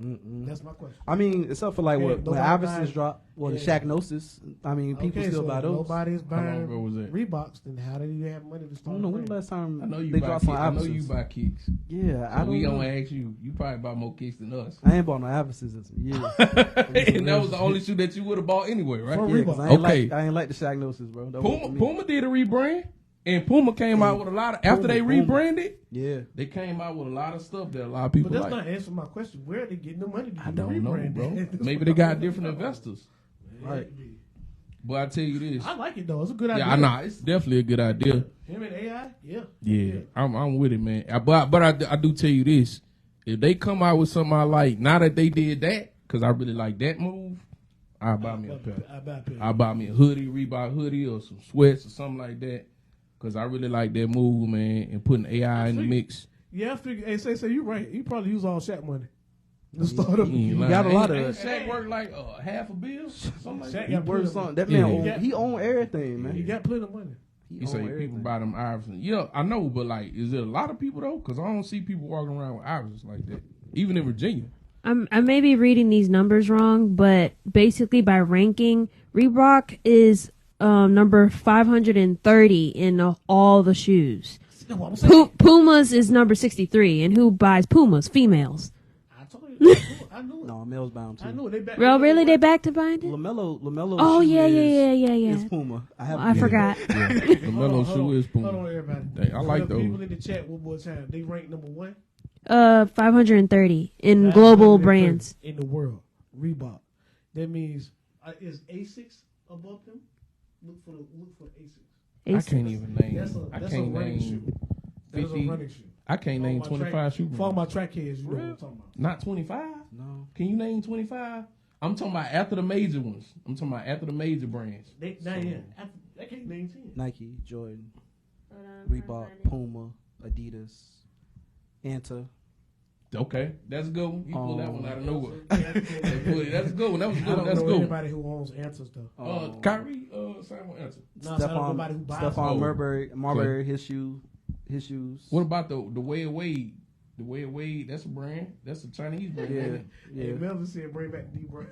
Mm-mm. That's my question. I mean, except for like Yeah, when nobody Iverson's buys- dropped, or the Yeah. Shaq Gnosis. I mean, people Okay, still so buy those. nobody's How long buying ago was that? Reeboks. Then how do you have money to I start? don't know a when the brand? last time I know you they buy dropped kicks. on I know Iverson's. you buy kicks. Yeah, I So don't we know. gonna ask you. You probably buy more kicks than us. I ain't bought no Iverson's in some years. And that was the only shoe that you would have bought anyway, right? For Yeah, 'cause Reebok. I ain't Okay. like I ain't like the Shaq Gnosis, bro. That wasn't for me. Puma did a rebrand, and Puma came out with a lot of after they Puma. rebranded. Yeah, They came out with a lot of stuff that a lot of people But that's like. not answering my question. Where are they getting the money to I do don't the know, rebrand? bro. That's Maybe what they I'm got looking different for. investors. right. But I tell you this, I like it though. It's a good idea. yeah, I know it's definitely a good idea. Him and AI, yeah. Yeah, I'm with it, man. But I do tell you this: if they come out with something I like, now that they did that, because I really like that move, I'll buy me a pair. I buy a pair. I'll buy me a hoodie, Reebok hoodie, or some sweats or something like that, because I really like that move, man. And putting AI in the mix. Yeah, I figure. Hey, say you right. You probably use all Shaq money to start up. He ain't You lying. got a lot of- Ain't Shaq work like half a bill, something like Shaq that. He got plenty worth of something. That Yeah. man, he own everything, man. He got plenty of money. You say people buy them Iverson. Yeah, I know, but like, is there a lot of people though? Because I don't see people walking around with Iversons like that, even in Virginia. I may be reading these numbers wrong, but basically by ranking, Reebok is number 530 in all the shoes. That's what I'm saying. Pumas is number 63, and who buys Pumas? Females. I knew it. No, Mel's bound too. I knew it. They back. Bro, really? They back to bind it? LaMelo. Oh, shoe yeah. is Puma. I forgot. Yeah, the mellow Hold shoe on. is Hold Puma. on, everybody. Dang, I like For the those. people in the chat one more time. They rank number 1. 530 in global 530 brands. in the world. Reebok. That means is Asics above them? Look for Asics. I can't even name. That's I a can't running name shoe. That is a 50. running shoe. I can't name 25 shoe For all brands. my track heads, you know what I'm talking about. Not 25. No. Can you name 25? I'm talking about after the major ones. I'm talking about after the major brands. I can't name 10. Nike, Jordan, Reebok, Puma, Adidas, Anta. Okay, that's a good one. You pull that one out of nowhere. Yeah, That's a good one. That was I good. don't That's know good. anybody who owns answers though. Kyrie, same with answer. No, so I don't know nobody who buys Stephon them. Marbury, his shoes. What about the way of Wade? The way of Wade, that's a brand. That's a Chinese brand. Yeah, ain't it? yeah, Hey, Melvin said bring back D Browns.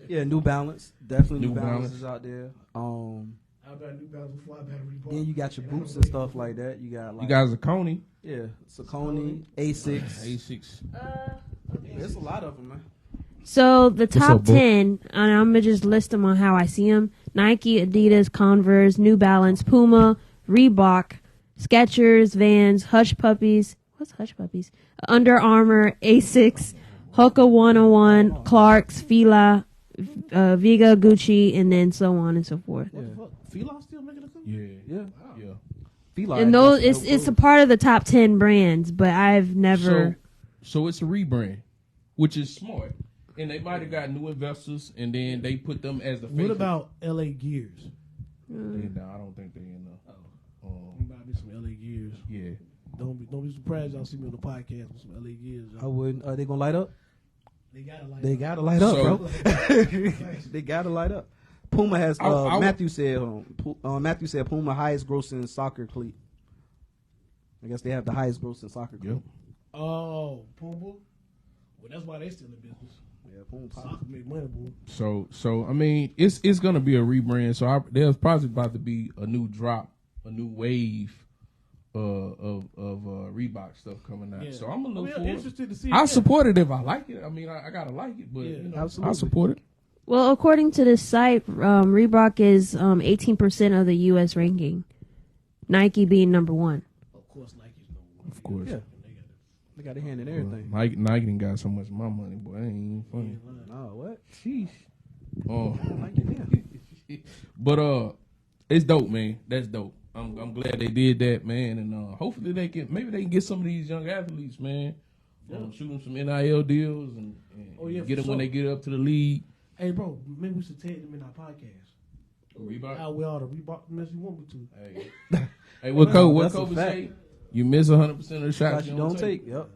yeah. New Balance, definitely New New Balance Balance. is out there. I bought New Balance before I bought Reebok. Then you got your boots and stuff like that. You got like You guys are Coney. yeah, Saucony, Asics. A6. There's a lot of them, man. So the top up, bro? 10, and I'm going to just list them on how I see them. Nike, Adidas, Converse, New Balance, Puma, Reebok, Skechers, Vans, Hush Puppies. What's Hush Puppies? Under Armour, Asics, Hoka 101, Clarks, Fila, Viga, Gucci, and then so on and so forth. Yeah, What the fuck? Fila still making a comeback? Yeah. yeah. Yeah. Fila, And those, it's a part of the top 10 brands, but I've never. So it's a rebrand, which is smart. And they might have got new investors, and then they put them as the face. What about LA Gears? No, I don't think they in there. I'm about to be some LA Gears. Yeah. Don't be surprised y'all see me on the podcast with some LA Gears. I wouldn't. Are they gonna light up? They gotta like. They gotta light up, So- bro. They gotta light up. Puma has. Matthew said. Matthew said Puma highest grossing soccer cleat. I guess they have the highest grossing soccer cleat. Yep. Oh, Puma. Well, that's why they still in business. Yeah, Puma. Soccer make money, boy. So I mean, it's gonna be a rebrand. So there's probably about to be a new drop, a new wave of Reebok stuff coming out. Yeah. So I'm gonna look for it. interested to see. I support it if I like it. I mean, I gotta like it, but Yeah, you know, absolutely. I support it. Well, according to this site, Reebok is 18% of the U.S. ranking. Nike being number 1. Of course, Nike's number 1. Of course. Yeah. They got a hand in everything. Nike done got so much of my money, boy. That ain't even funny. Oh, what? Sheesh. Nike, yeah. But it's dope, man. That's dope. I'm glad they did that, man, and hopefully they can get some of these young athletes, man. Shoot them some NIL deals and get them when they get up to the league. Hey, bro, maybe we should take them in our podcast. Reebok. Out with all the Reebok mess you want me to. Hey, what That's a Kobe fact. say? You miss 100% of the shots You don't take. Yep.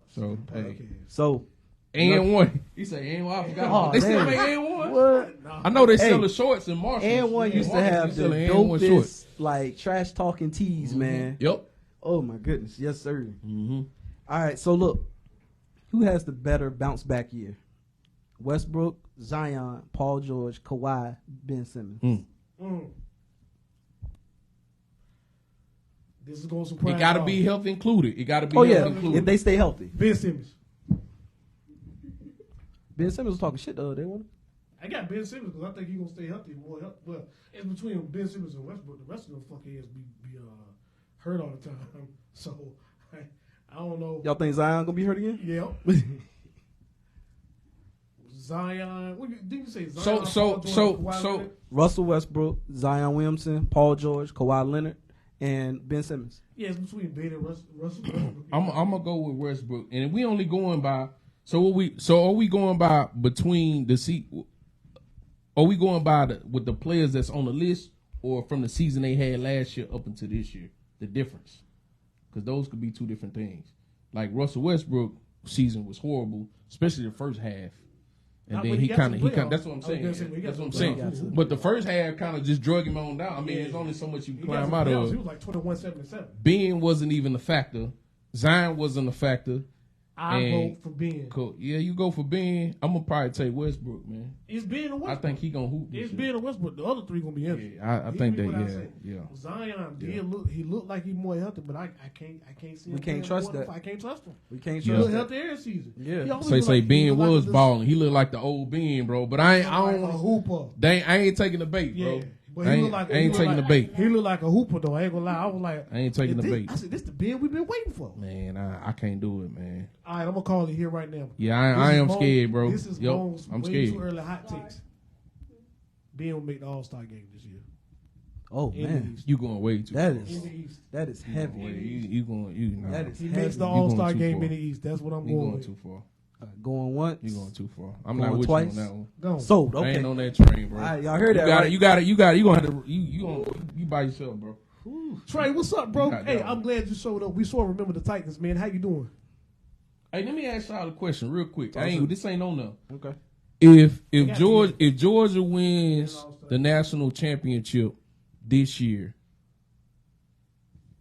So hey, Podcast. So and one. He said and one. I forgot. Oh, They still damn. make and one. what? I know they Hey, sell the shorts in Marshall. And one used to have the dopest like trash talking tees, man. Yep. Oh my goodness, yes sir. Mm-hmm. All right, so look, who has the better bounce back year? Westbrook, Zion, Paul George, Kawhi, Ben Simmons. This is going to surprise It got to y'all. be health included. It got to be Oh health yeah, included. if they stay healthy. Ben Simmons. Ben Simmons was talking shit the other day, wasn't I got Ben Simmons because I think he's going to stay healthy. More healthy. Well, it's between Ben Simmons and Westbrook. The rest of them fuckheads be hurt all the time. So, I don't know. he? Y'all think Zion gonna be hurt again? Yeah. Zion. What did you say? Zion, So- Paul George, so- Kawhi so- Leonard? Russell Westbrook, Zion Williamson, Paul George, Kawhi Leonard, and Ben Simmons. Yeah, it's between Ben and Russell Westbrook. I'm gonna go with Westbrook, and we only going by. So are we going by between the seat? Are we going by with the players that's on the list, or from the season they had last year up until this year? The difference, because those could be two different things. Like Russell Westbrook season was horrible, especially the first half, and Nah, then but he got kind some of. playoffs. That's what I'm I was saying. gonna say, we got That's what I'm some saying. playoffs. But the first half kind of just drug him on down. I mean, Yeah. there's only so much you He can got climb some out playoffs. of. He was like 21-7-7. Ben wasn't even a factor. Zion wasn't a factor. I vote for Ben. Cool. Yeah, you go for Ben. I'm gonna probably take Westbrook, man. It's Ben and Westbrook. I think he gonna hoop. It's Ben and Westbrook. The other three gonna be empty. Yeah, I think that. Yeah. Zion Yeah. He looked like he's more healthy, but I can't see him. We can't trust that. I can't trust him. We can't He trust look that. healthy every season. Yeah. Say Ben was balling. He looked like the old Ben, bro. But I don't like a hooper. I ain't taking the bait, bro. Yeah. But I he ain't, look like I ain't taking the bait. He looked like a hooper though. I ain't gonna lie. I was like, I ain't taking the bait. I said, this the Ben we've been waiting for. Man, I can't do it, man. All right, I'm gonna call it here right now. Yeah, I am scared, bro. This is Bones I'm way scared. too early hot takes. Ben will make the All-Star game this year. Oh In man, the East. You going way too that far. In the is East. that is heavy. That is He heavy. makes the You going All-Star too game far. in the East. That's what I'm You going going with. too far. Going once. You going too far. I'm Going not with twice. you on that one. Go. Sold. I Okay. ain't on that train, bro. All right, y'all heard that, You got right? it. You gonna have to. You by yourself, bro. Trey, what's up, bro? Got Hey, that one. I'm glad you showed up. We saw Remember the Titans, man. How you doing? Hey, let me ask y'all a question real quick. This ain't on them. Okay. If got Georgia wins the national championship this year,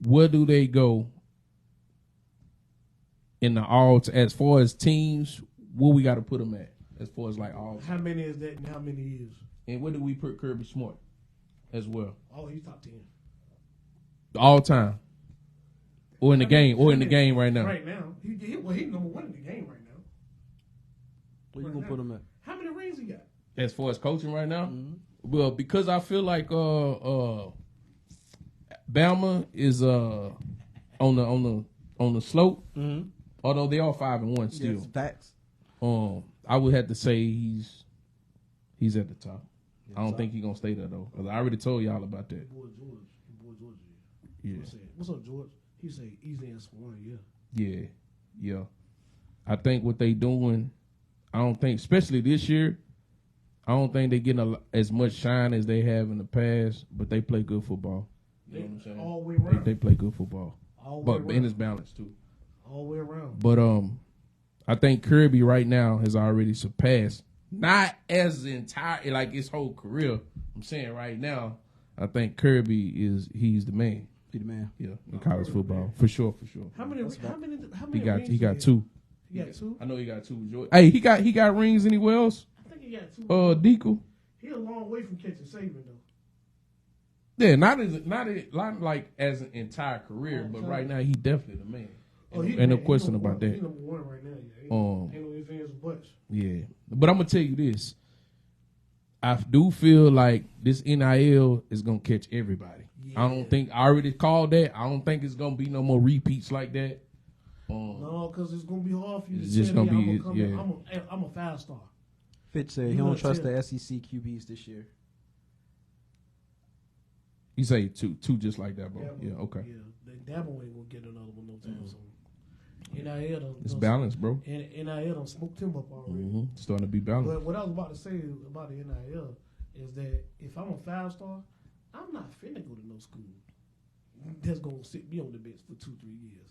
where do they go in the all as far as teams? Where we got to put them at as far as like all? How many is that in how many years? And where do we put Kirby Smart as well? Oh, he's top 10. All time, or in the game, right now. Right now, he's number one in the game right now. Where you gonna put him at? How many rings he got? As far as coaching right now, Mm-hmm. well, because I feel like Bama is on the slope. Mm-hmm. Although they are 5-1 still. Yes, facts. I would have to say he's at the top. At I don't the think he's gonna stay there though, because I already told y'all about that. Boy George. Yeah, What's up, George? He say easy answer for 1 year. yeah. I think what they doing, I don't think, especially this year, I don't think they getting as much shine as they have in the past. But they play good football. You know what I'm saying? All the way around. They play good football, All the way but around. and it's balanced too. All the way around. But I think Kirby right now has already surpassed, not as entire like his whole career. I'm saying right now, I think Kirby he's the man. Be the man. Yeah, in college football for sure. How many? He got rings he got he two. He got two. I know he got two. Jordan. Hey, he got rings anywhere else? I think he got two. Deacle. He a long way from catching Saban though. Yeah, not like as an entire career, but right now he definitely the man. Ain't no question about that. He's number one right now. Yeah. Ain't no ifs, ands, or buts. Yeah, but I'm gonna tell you this. I do feel like this NIL is gonna catch everybody. I don't think I already called that. I don't think it's gonna be no more repeats like that. No, because it's gonna be hard for you. It's to just tell gonna me be I'm a 5-star. Fitch said he You don't gonna trust tell- the SEC QBs this year. You say two just like that, bro. Yeah, okay. Yeah, Dabo ain't gonna get another one no time soon. NIL done, It's balanced, bro. NIL done smoked him up already. Mm-hmm. Starting to be balanced. But what I was about to say about the NIL is that if I'm a 5-star, I'm not finna go to no school that's gonna sit me on the bench for 2-3 years.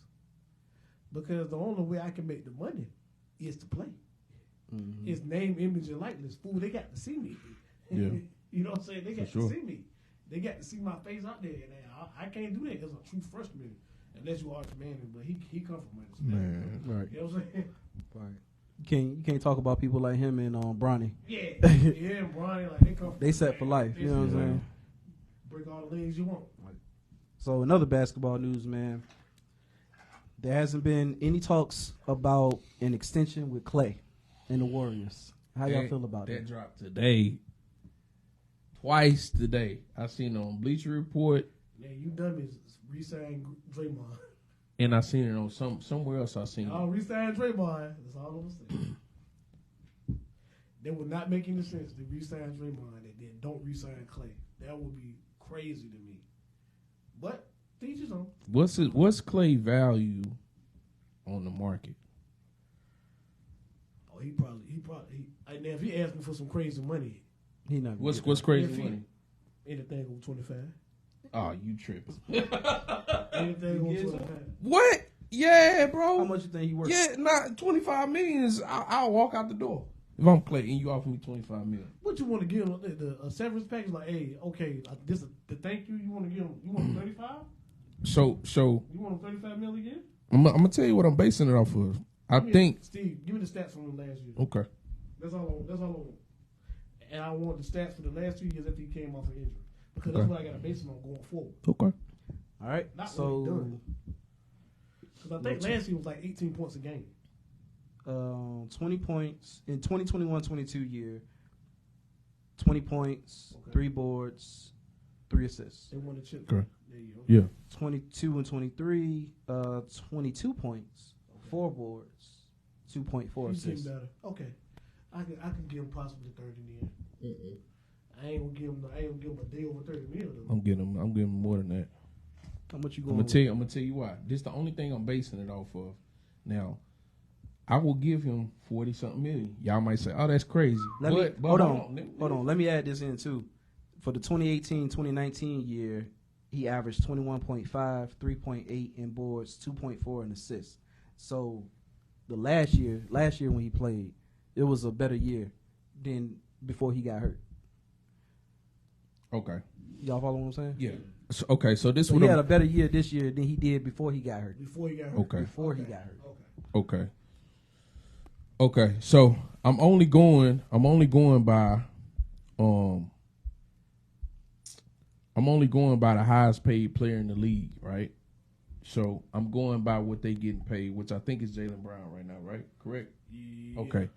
Because the only way I can make the money is to play. Mm-hmm. It's name, image, and likeness. Fool, they got to see me. Yeah. You know what I'm saying? They got For sure. to see me. They got to see my face out there. And I can't do that as a true freshman unless you Arch Manning. But he come from Madison. Man. Right. You know what I'm saying? Right. You can't talk about people like him and Bronny. Yeah. And Brian, like they come from They set for life. You know what I'm saying? Break all the legs you want. So another basketball news, man. There hasn't been any talks about an extension with Clay and the Warriors. How y'all feel about that? it? That dropped today. Twice today. I seen it on Bleacher Report, Yeah, you dummies re-sign Draymond. and I seen it on somewhere else. I seen I'll it. re-sign Draymond. That's all I'm saying. That would not make any sense to re-sign Draymond and then don't re-sign Clay. That would be crazy to me. But teach his own. What's Clay value on the market? Oh, he probably. Now, if he asked me for some crazy money, He not. What's if crazy he- money? anything over 25. Oh, you tripping? Anything over gives 25. What? Yeah, bro. How much you think he worth? Yeah, not 25 million. I'll walk out the door if I'm Clay and you offer me 25 million. What you want to give him? The severance package? Like, hey, okay, this is the thank you. You want to give him? You want him 35? So You want him 35 million again? I'm gonna tell you what I'm basing it off of. Steve, give me the stats from the last year. Okay. That's all I want. And I want the stats for the last 2 years after he came off an injury. Because Okay. that's what I got to base him on going forward. Okay. All right. Not So what he done. Because I think last year was like 18 points a game. 20 points in 2021-22 year. 20 points, 3 boards, 3 assists. They won the chip. Okay. There you go. Yeah. 22 and 23, 22 points, 4 boards, 2.4 He seemed assists. better. Okay. I can give him possibly 30 in. I ain't gonna give him a day over 30 mil though. I'm getting him more than that. How much you I'm going? gonna tell you why. This is the only thing I'm basing it off of. Now, I will give him 40-something million. Y'all might say, "Oh, that's crazy." But Hold on. Let me add this in too. For the 2018-2019 year, he averaged 21.5, 3.8 in boards, 2.4 in assists. So the last year when he played, it was a better year than before he got hurt. Okay. Y'all follow what I'm saying? Yeah. So, okay. So this So one. he had a better year this year than he did before he got hurt. Before he got hurt. Okay. Before he got hurt. Okay. Okay. So I'm only going by the highest paid player in the league, right? So I'm going by what they getting paid, which I think is Jaylen Brown right now, right? Correct? Yeah. Okay.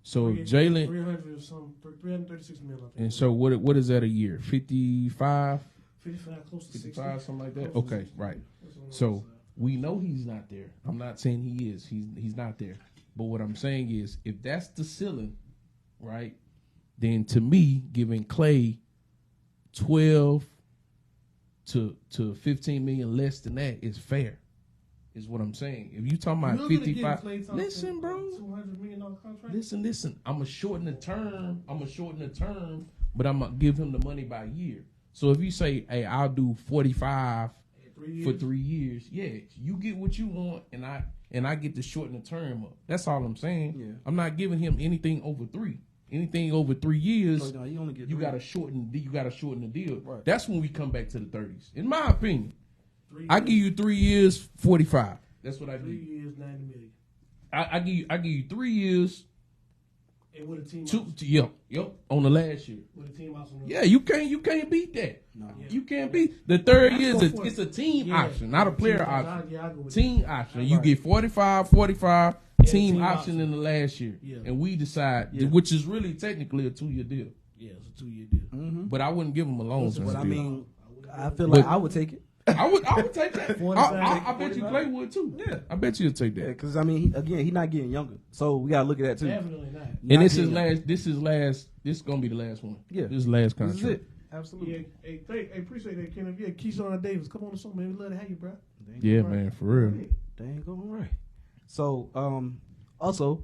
So Jaylen, 336 million. I think. and so what is that a year? 55, 55, close to 60. 55, something like that. Close to Okay, 60. right. That's what I'm So saying. we know he's not there. I'm not saying he is. He's not there. But what I'm saying is, if that's the ceiling, right, then to me, giving Clay 12 to 15 million less than that is fair. Is what I'm saying. If you talking about You're gonna give 55, Klay Thompson listen, bro. $200 million contract. Listen. I'm gonna shorten the term. But I'm gonna give him the money by year. So if you say, "Hey, I'll do 45 for 3 years," yeah, you get what you want, and I get to shorten the term up. That's all I'm saying. Yeah. I'm not giving him anything over 3. Anything over 3 years, Oh, no, you only get you 3. gotta shorten. You gotta shorten the deal. Right. That's when we come back to the 30s, in my opinion. 3 I years, give you 3 years, 45. That's what I 3 give. years, 90 million. I give you 3 years. And with a team, Yep, on the last year. with a team house on the Yeah, you can't beat that. No. You can't beat the third year. Go for It's it. a team Yeah. option, not a player Team option. Yeah, I go with Team option. You Right. get 45, team team option option. in the last year, Yeah. and we decide, Yeah. which is really technically a 2-year deal. that. Yeah, it's a 2-year deal. Mm-hmm. But I wouldn't give him a long Listen, term But I deal. mean, I feel like But- I would take it. I would take that. 45, I bet you 45. Clay would too. Yeah. I bet you'll take Yeah, that. because I mean, he's not getting younger, so we gotta look at that too. Definitely not. And Not this is getting last. This is gonna be the last one. Yeah. This is the last This contract. is it. Absolutely. Yeah, hey, appreciate that, Kenneth. Yeah, Keyshawn Davis, come on the show, man. We love to have you, bro. Yeah, man, for real. Dang, going right. So, also,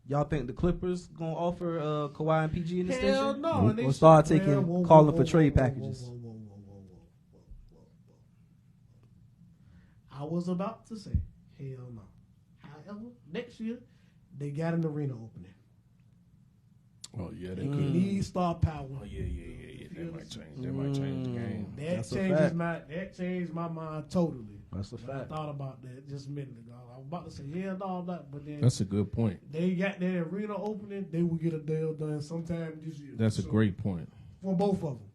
y'all think the Clippers gonna offer Kawhi and PG in this Hell season? no. And they Or start Well, taking whoa, calling whoa, for whoa, trade whoa, packages. whoa. I was about to say, hell no. However, next year, they got an arena opening. Oh yeah, they They could. need star power. Oh yeah. That might change. That might change the game. That's a That fact. changed my mind totally. That's a I fact. thought about that just a minute ago. I was about to say, hell no, not, but then That's a good point. they got that arena opening. They will get a deal done sometime this year. That's a So, great point. for both of them.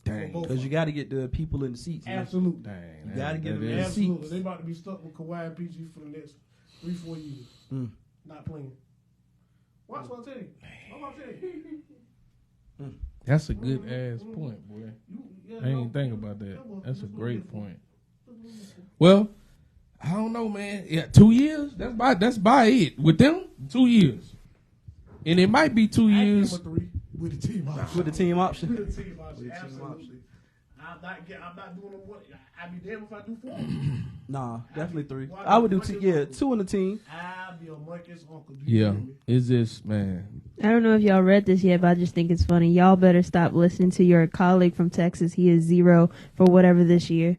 Dang. both. Because you got to get the people in the seats. man. Absolutely. Dang. You gotta get that him in is- the Absolutely. seats. They about to be stuck with Kawhi and PG for the next 3-4 years. Mm. Not playing. Watch what I tell you. What I tell you. That's a good ass point, boy. Yeah, I ain't no, think about that. yeah, well, That's a just great look at it. point. Well, I don't know, man. Yeah, 2 years. That's by it with them. 2 years, and it might be 2 I give years. him a 3 with the team option. With the team option. With the team option. With the team Absolutely. option. I'm not doing them what. I'd be damned if I do 4. Nah, definitely 3. Why I would do not? 2 in the team. I'll be a monkey's uncle. You Yeah, hear me? is this man? I don't know if y'all read this yet, but I just think it's funny. Y'all better stop listening to your colleague from Texas. He is 0 for whatever this year.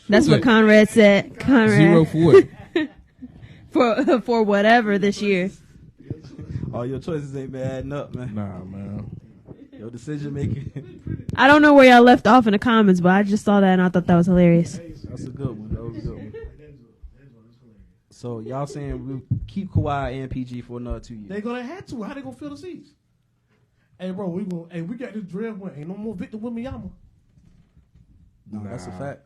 That's what that? Conrad said. Conrad 0 for what? for whatever this year. All your choices ain't been adding up, man. Nah, man. Your decision making. I don't know where y'all left off in the comments, but I just saw that and I thought that was hilarious. That's a good one. That was a good one. So y'all saying we'll keep Kawhi and PG for another 2 years? They gonna have to. How they gonna fill the seats? Hey, bro, we got this draft win. Ain't no more Victor Wembanyama. No, that's a Nah. fact.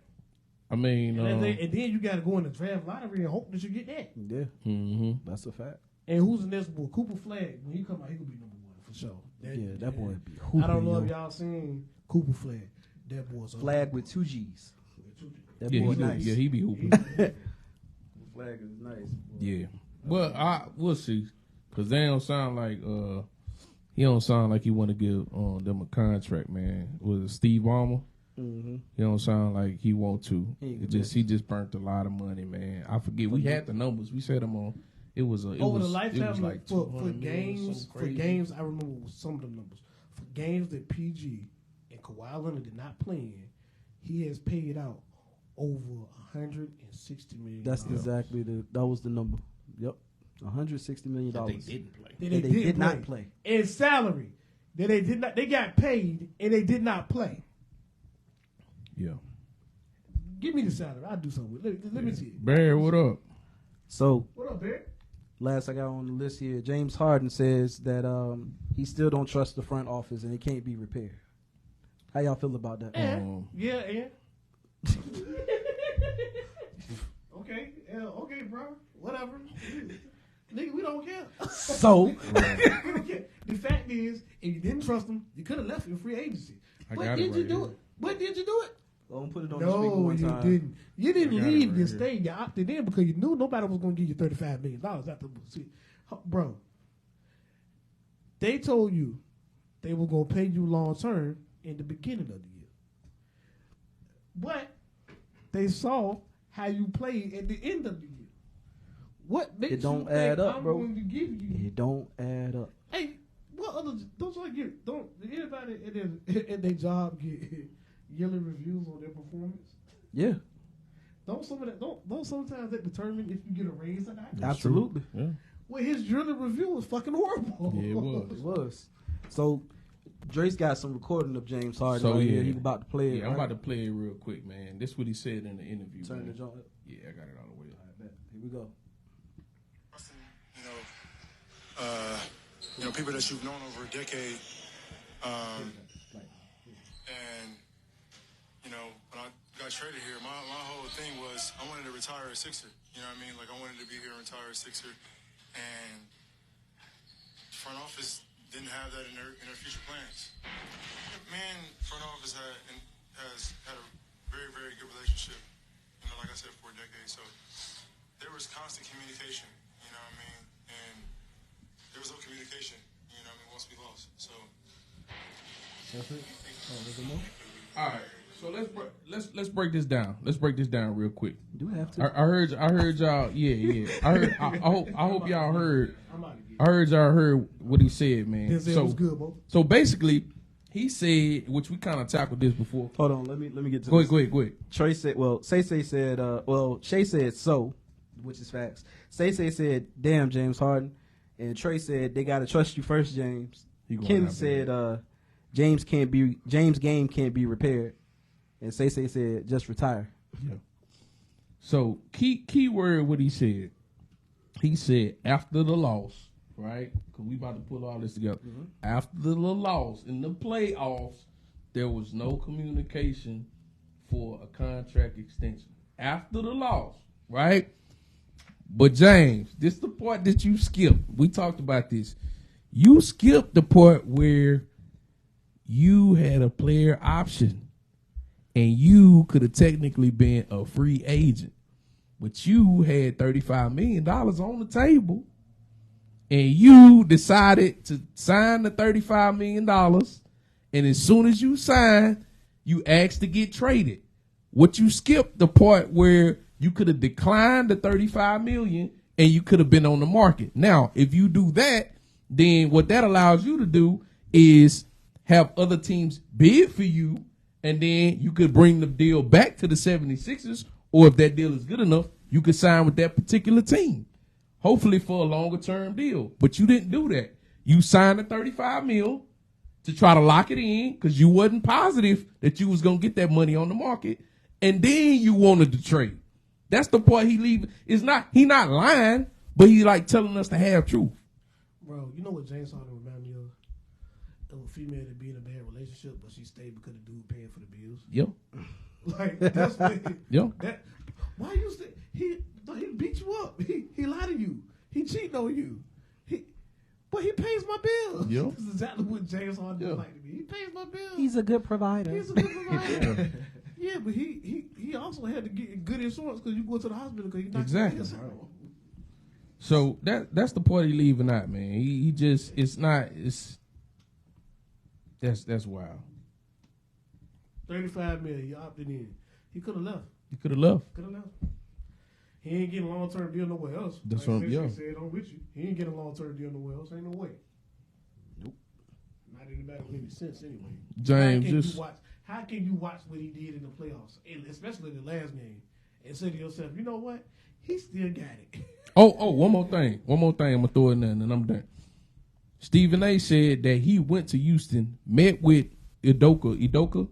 I mean, And then you got to go in the draft lottery and hope that you get that. Yeah, that's a fact. And who's the next boy? Cooper Flag. When he come out, he gonna be number one for sure. That boy be I hooping. don't know yo. if y'all seen Cooper Flag. That boy's a Flag with 2 G's. That yeah, boy he nice. yeah, he be hooping. Flag is nice. Yeah, but we'll see, cause they don't sound like he don't sound like he want to give them a contract, man. Was it Steve Ballmer? Mm-hmm. He don't sound like he want to. He He just burnt a lot of money, man. I forget. We had the numbers. We said them on. It was over the lifetime was like for 200 million, something for crazy. games. I remember some of the numbers for games that PG and Kawhi Leonard did not play in. He has paid out over $160 million. That's exactly that was the number. Yep, $160 million. That they didn't play. That They did not play. in salary. That they did not. They got paid and they did not play. Yeah. Give me the salary. I'll do something with it. Let me see it. Barry, what up? So What up, Barry? last I got on the list here, James Harden says that he still don't trust the front office and it can't be repaired. How y'all feel about that? Yeah, and okay, bro. Whatever. Nigga, we don't care. So We don't care. The fact is, if you didn't trust them, you could have left in free agency. I But got did it you right do here. it? But did you do it? I'm put it on the speaker No, one you time. didn't. You didn't I got it leave. right You here. stayed. You opted in because you knew nobody was going to give you $35 million after. See, bro, they told you they were going to pay you long term in the beginning of the year, but they saw how you played at the end of the year. What makes It don't you add think up, I'm bro. going to give you? It don't add up. Hey, what other? Don't y'all get? Don't anybody at their job get yearly reviews on their performance? Yeah, Don't sometimes that determine if you get a raise or not? absolutely. Yeah. Well, his yearly review was fucking horrible. Yeah, it was. It was. So Drake's got some recording of James Harden So, right yeah. here. He's about to play it. Yeah, I'm right? about to play it real quick, man. This is what he said in the interview. turn man. the joint up. Yeah, I got it all the way. All right, bet. Here we go. People that you've known over a decade, and when I got traded here, my whole thing was I wanted to retire a Sixer. You know what I mean? Like I wanted to be here and retire a Sixer, and the front office didn't have that in their future plans. Man, front office has had a very, very good relationship. Like I said, for a decade. So there was constant communication. You know what I mean? And there was no communication, once we lost. So That's it. Oh, there's more? All right, so let's break this down. Let's break this down real quick. Do we have to? I heard y'all. Yeah. I hope y'all heard. I'm out of here. I heard y'all heard what he said, man. Denzel was good, bro. So basically, he said, which we kind of tackled this before. Hold on. Let me get to Go this. ahead. Trey said, well, Say said, Shay said so, which is facts. Say said, damn, James Harden. And Trey said, they got to trust you first, James. He going Ken out said, James game can't be repaired. And Say said, just retire. Yeah. So key word what he said. He said after the loss, right? Because we about to pull all this together. Mm-hmm. After the loss in the playoffs, there was no communication for a contract extension. After the loss, right? But James, this is the part that you skipped. We talked about this. You skipped the part where you had a player option and you could have technically been a free agent. But you had $35 million on the table and you decided to sign the $35 million. And as soon as you signed, you asked to get traded. What you skipped the part where you could have declined the $35 million and you could have been on the market. Now, if you do that, then what that allows you to do is have other teams bid for you, and then you could bring the deal back to the 76ers, or if that deal is good enough, you could sign with that particular team, hopefully for a longer-term deal. But you didn't do that. You signed the $35 million to try to lock it in because you wasn't positive that you was going to get that money on the market, and then you wanted to trade. That's the part he leaving. He not lying, but he like telling us the half truth. Bro, you know what James Harden remind me of? Of a female that be in a bad relationship, but she stayed because the dude paying for the bills. Yep. Like that's what Yep. that. Why you stay? He beat you up. He lied to you. He cheated on you. But he pays my bills. Yep. This is exactly what James Harden Yep. like to me. He pays my bills. He's a good provider. He's a good provider. Yeah, but he also had to get good insurance because you go to the hospital because he's not Exactly. getting insurance. So that's the part he leaving out, man. He just that's wild. $35 million. He opted in. He could have left. He could have left. Could have left. He ain't getting a long-term deal nowhere else. That's like what- yeah. said, I'm with you. He ain't getting a long-term deal nowhere else. Ain't no way. Nope. Not anybody with any sense anyway. James, How can you watch what he did in the playoffs, and especially the last game, and say to yourself, you know what? He still got it. Oh, one more thing. I'm gonna throw it in and I'm done. Stephen A said that he went to Houston, met with Idoka,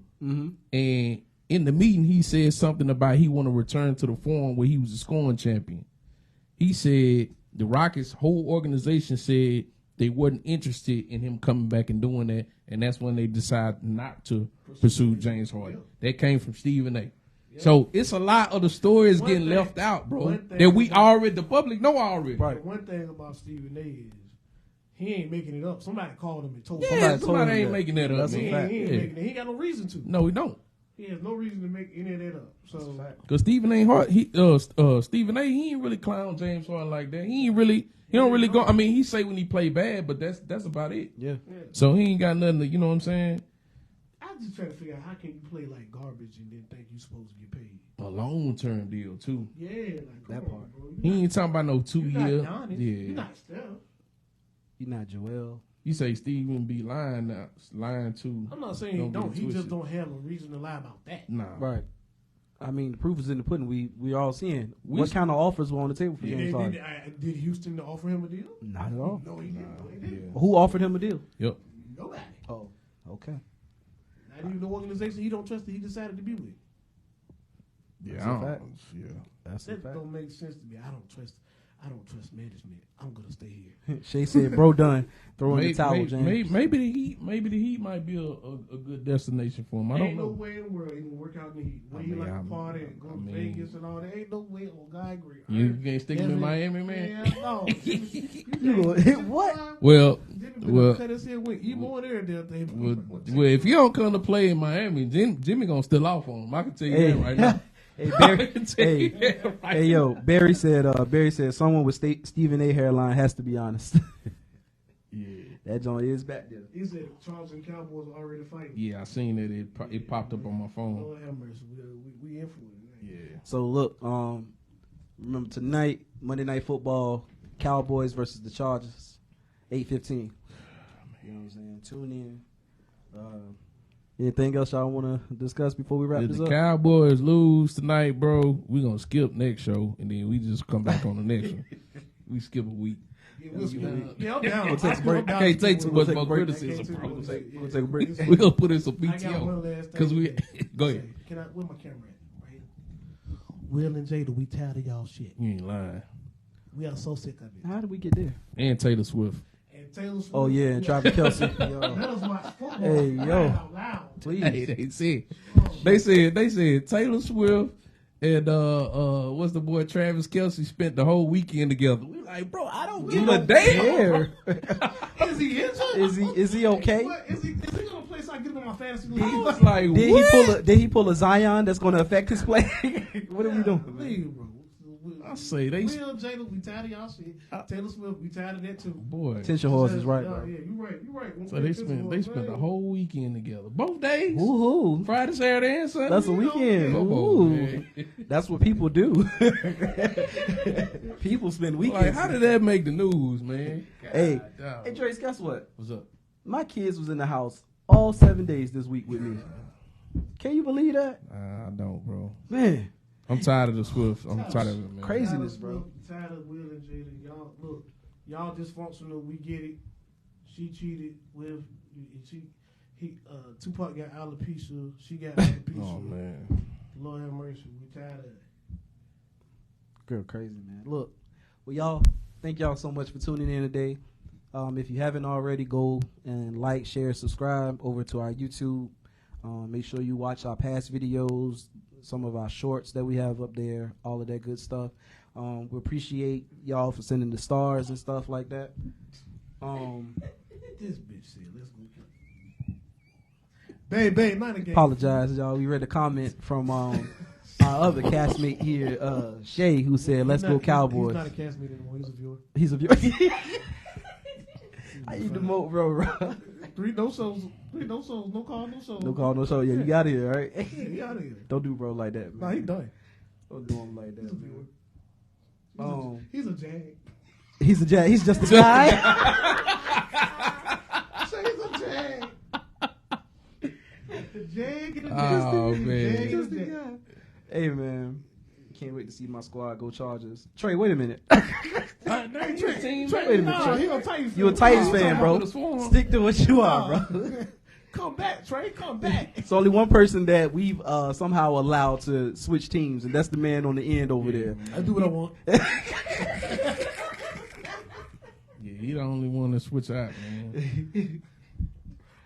and in the meeting he said something about he want to return to the form where he was a scoring champion. He said the Rockets' whole organization said they wasn't interested in him coming back and doing that, and that's when they decided not to pursue James Harden. That came from Stephen A. So it's a lot of the stories getting left out, bro, that we already, the public know already. Right. The one thing about Stephen A. is he ain't making it up. Somebody called him and told him. Yeah, somebody ain't making that up, That's a man. fact. He ain't making it. He ain't got no reason to. No, he don't. He has no reason to make any of that up. So Cause Stephen ain't hard. Stephen A. He ain't really clown James Harden like that. He don't really go. I mean, he say when he play bad, but that's about it. Yeah. So he ain't got nothing to, you know what I'm saying? I just try to figure out how can you play like garbage and then think you supposed to get paid. A long term deal too. Yeah, like That come part. on, bro. He ain't talking about no 2 You're year. not Giannis. Yeah. You're not Steph. He not Joel. You say Stephen be lying now, lying too. I'm not saying he Don't get don't. it He just twisted. don't have a reason to lie about that. Nah. Right. I mean, the proof is in the pudding. We all seeing We what s- kind of offers were on the table for James Harden. Did Houston offer him a deal? Not at all. No, he didn't. No, he didn't. Yeah. Who offered him a deal? Yep. Nobody. Oh, okay. Not even the organization he don't trust that he decided to be with. Yeah. That's a I don't- fact. Yeah. That's a That fact. don't make sense to me. I don't trust management. I'm gonna stay here. Shay said, "Bro, done throwing the towel, James." Maybe the Heat might be a good destination for him. I don't Ain't no know. way in the world he can work out in the Heat. When I he mean, like to I'm- party and go I to mean- Vegas and all that. Ain't no way on God agree. You can't stick him in Miami, man. Yeah, no. You gonna hit what? Well, Well, cut his head with you more there damn thing. well, if you don't come to play in Miami, Jimmy gonna still off on him. I can tell you Hey. that right now. Hey, I Barry. can tell hey, you that right hey, yo, Barry said someone with Stephen A. hairline has to be honest. Yeah. That joint is back there. He said Charles and Cowboys are already fighting. Yeah, I seen it. It popped up on my phone. Lord have mercy. We in for it. Yeah. So look, remember tonight, Monday Night Football, Cowboys versus the Chargers, 8:15. You know what I'm saying? Tune in. Anything else y'all want to discuss before we wrap If this the up? Cowboys lose tonight, bro, we gonna skip next show and then we just come back on the next one. We skip a week. Yeah, I'm down. We'll take a break. I can't take too We'll much take a more break. criticism, bro. We'll take a break. We gonna put in some I got one PTO last thing. because we to go say. ahead. Can I? Where my camera at? Right. Will and Jada, we tired of y'all shit. You ain't lying. We are so sick of it. How did we get there? And Taylor Swift. And Taylor Swift. Oh yeah, and Travis Kelce. Let Yo, us watch football. Hey, yo. Out loud. please. Hey, they said Taylor Swift and what's the boy Travis Kelce spent the whole weekend together. We like, bro, I don't give a damn. Is he injured? Is he okay? What? Is he gonna play so I get him on my fantasy I league? was like, Did he pull a Zion that's going to affect his play? What are we doing? Leave, bro. I say they Will, Jada, we tired of y'all shit. Taylor Swift, we tired of that too. boy. Tension horse is right, Yeah, bro. yeah, you right. You right. So they spent the whole weekend together, both days, Woohoo! Friday, Saturday, and Sunday. That's a weekend. Come on, Ooh. man. That's what people do. People spend Like, weekends. how did that make the news, man? Hey, God. hey, Trace, guess what? What's up? My kids was in the house all 7 days this week with me. Can you believe that? I don't, bro. Man, I'm tired of the Swift. I'm tired of it, man. Craziness, bro. Tired of Will and Jada. Y'all look, y'all dysfunctional. We get it. She cheated with Tupac got alopecia. She got alopecia. Oh man. Lord have mercy. We tired of it. Girl, crazy, man. Look, well, y'all, thank y'all so much for tuning in today. If you haven't already, go and like, share, subscribe over to our YouTube. Make sure you watch our past videos, some of our shorts that we have up there, all of that good stuff. We appreciate y'all for sending the stars and stuff like that. This bitch said, let's go. Babe, not again. Apologize, y'all. We read a comment from our other castmate here, Shay, who said, "Let's go Cowboys." He's not a castmate anymore. He's a viewer. He's a viewer. I eat the moat, bro. 3 no shows, no call, no shows. No call, no show. Yeah, you got here, right? Yeah, he out of here. Don't do bro like that, Nah, man. he done. Don't do him like that, He's a man. viewer. He's a jag. He's a jag. He's just a guy. Say he's a jag. The jag and the Oh, jag. man. Jag Just and a the jag. guy. Hey, man. Can't wait to see my squad go Chargers. Trey, wait a minute. Trey, Wait a minute, nah, Trey. he a Titans fan. You a Titans fan, talking bro. about the Swarm. Stick to what you are, bro. Come back, Trey. Come back. It's only one person that we've somehow allowed to switch teams, and that's the man on the end over there. I do what I want. Yeah, he the only one that switch out, man.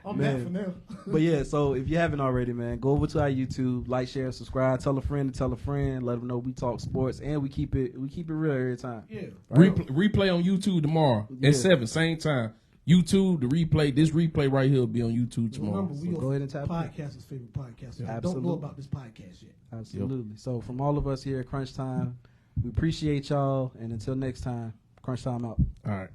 I'm Man. back for now. But yeah, so if you haven't already, man, go over to our YouTube, like, share, subscribe, tell a friend to tell a friend, let them know we talk sports, and we keep it real every time. Yeah. Right? Replay on YouTube tomorrow Yeah. at 7, same time. YouTube, the replay, this replay right here will be on YouTube tomorrow. Remember, we So go ahead and tap in. podcasters' favorite podcast. Yeah. I don't know Absolutely. about this podcast yet. Absolutely. So from all of us here at Crunch Time, we appreciate y'all, and until next time, Crunch Time out. All right.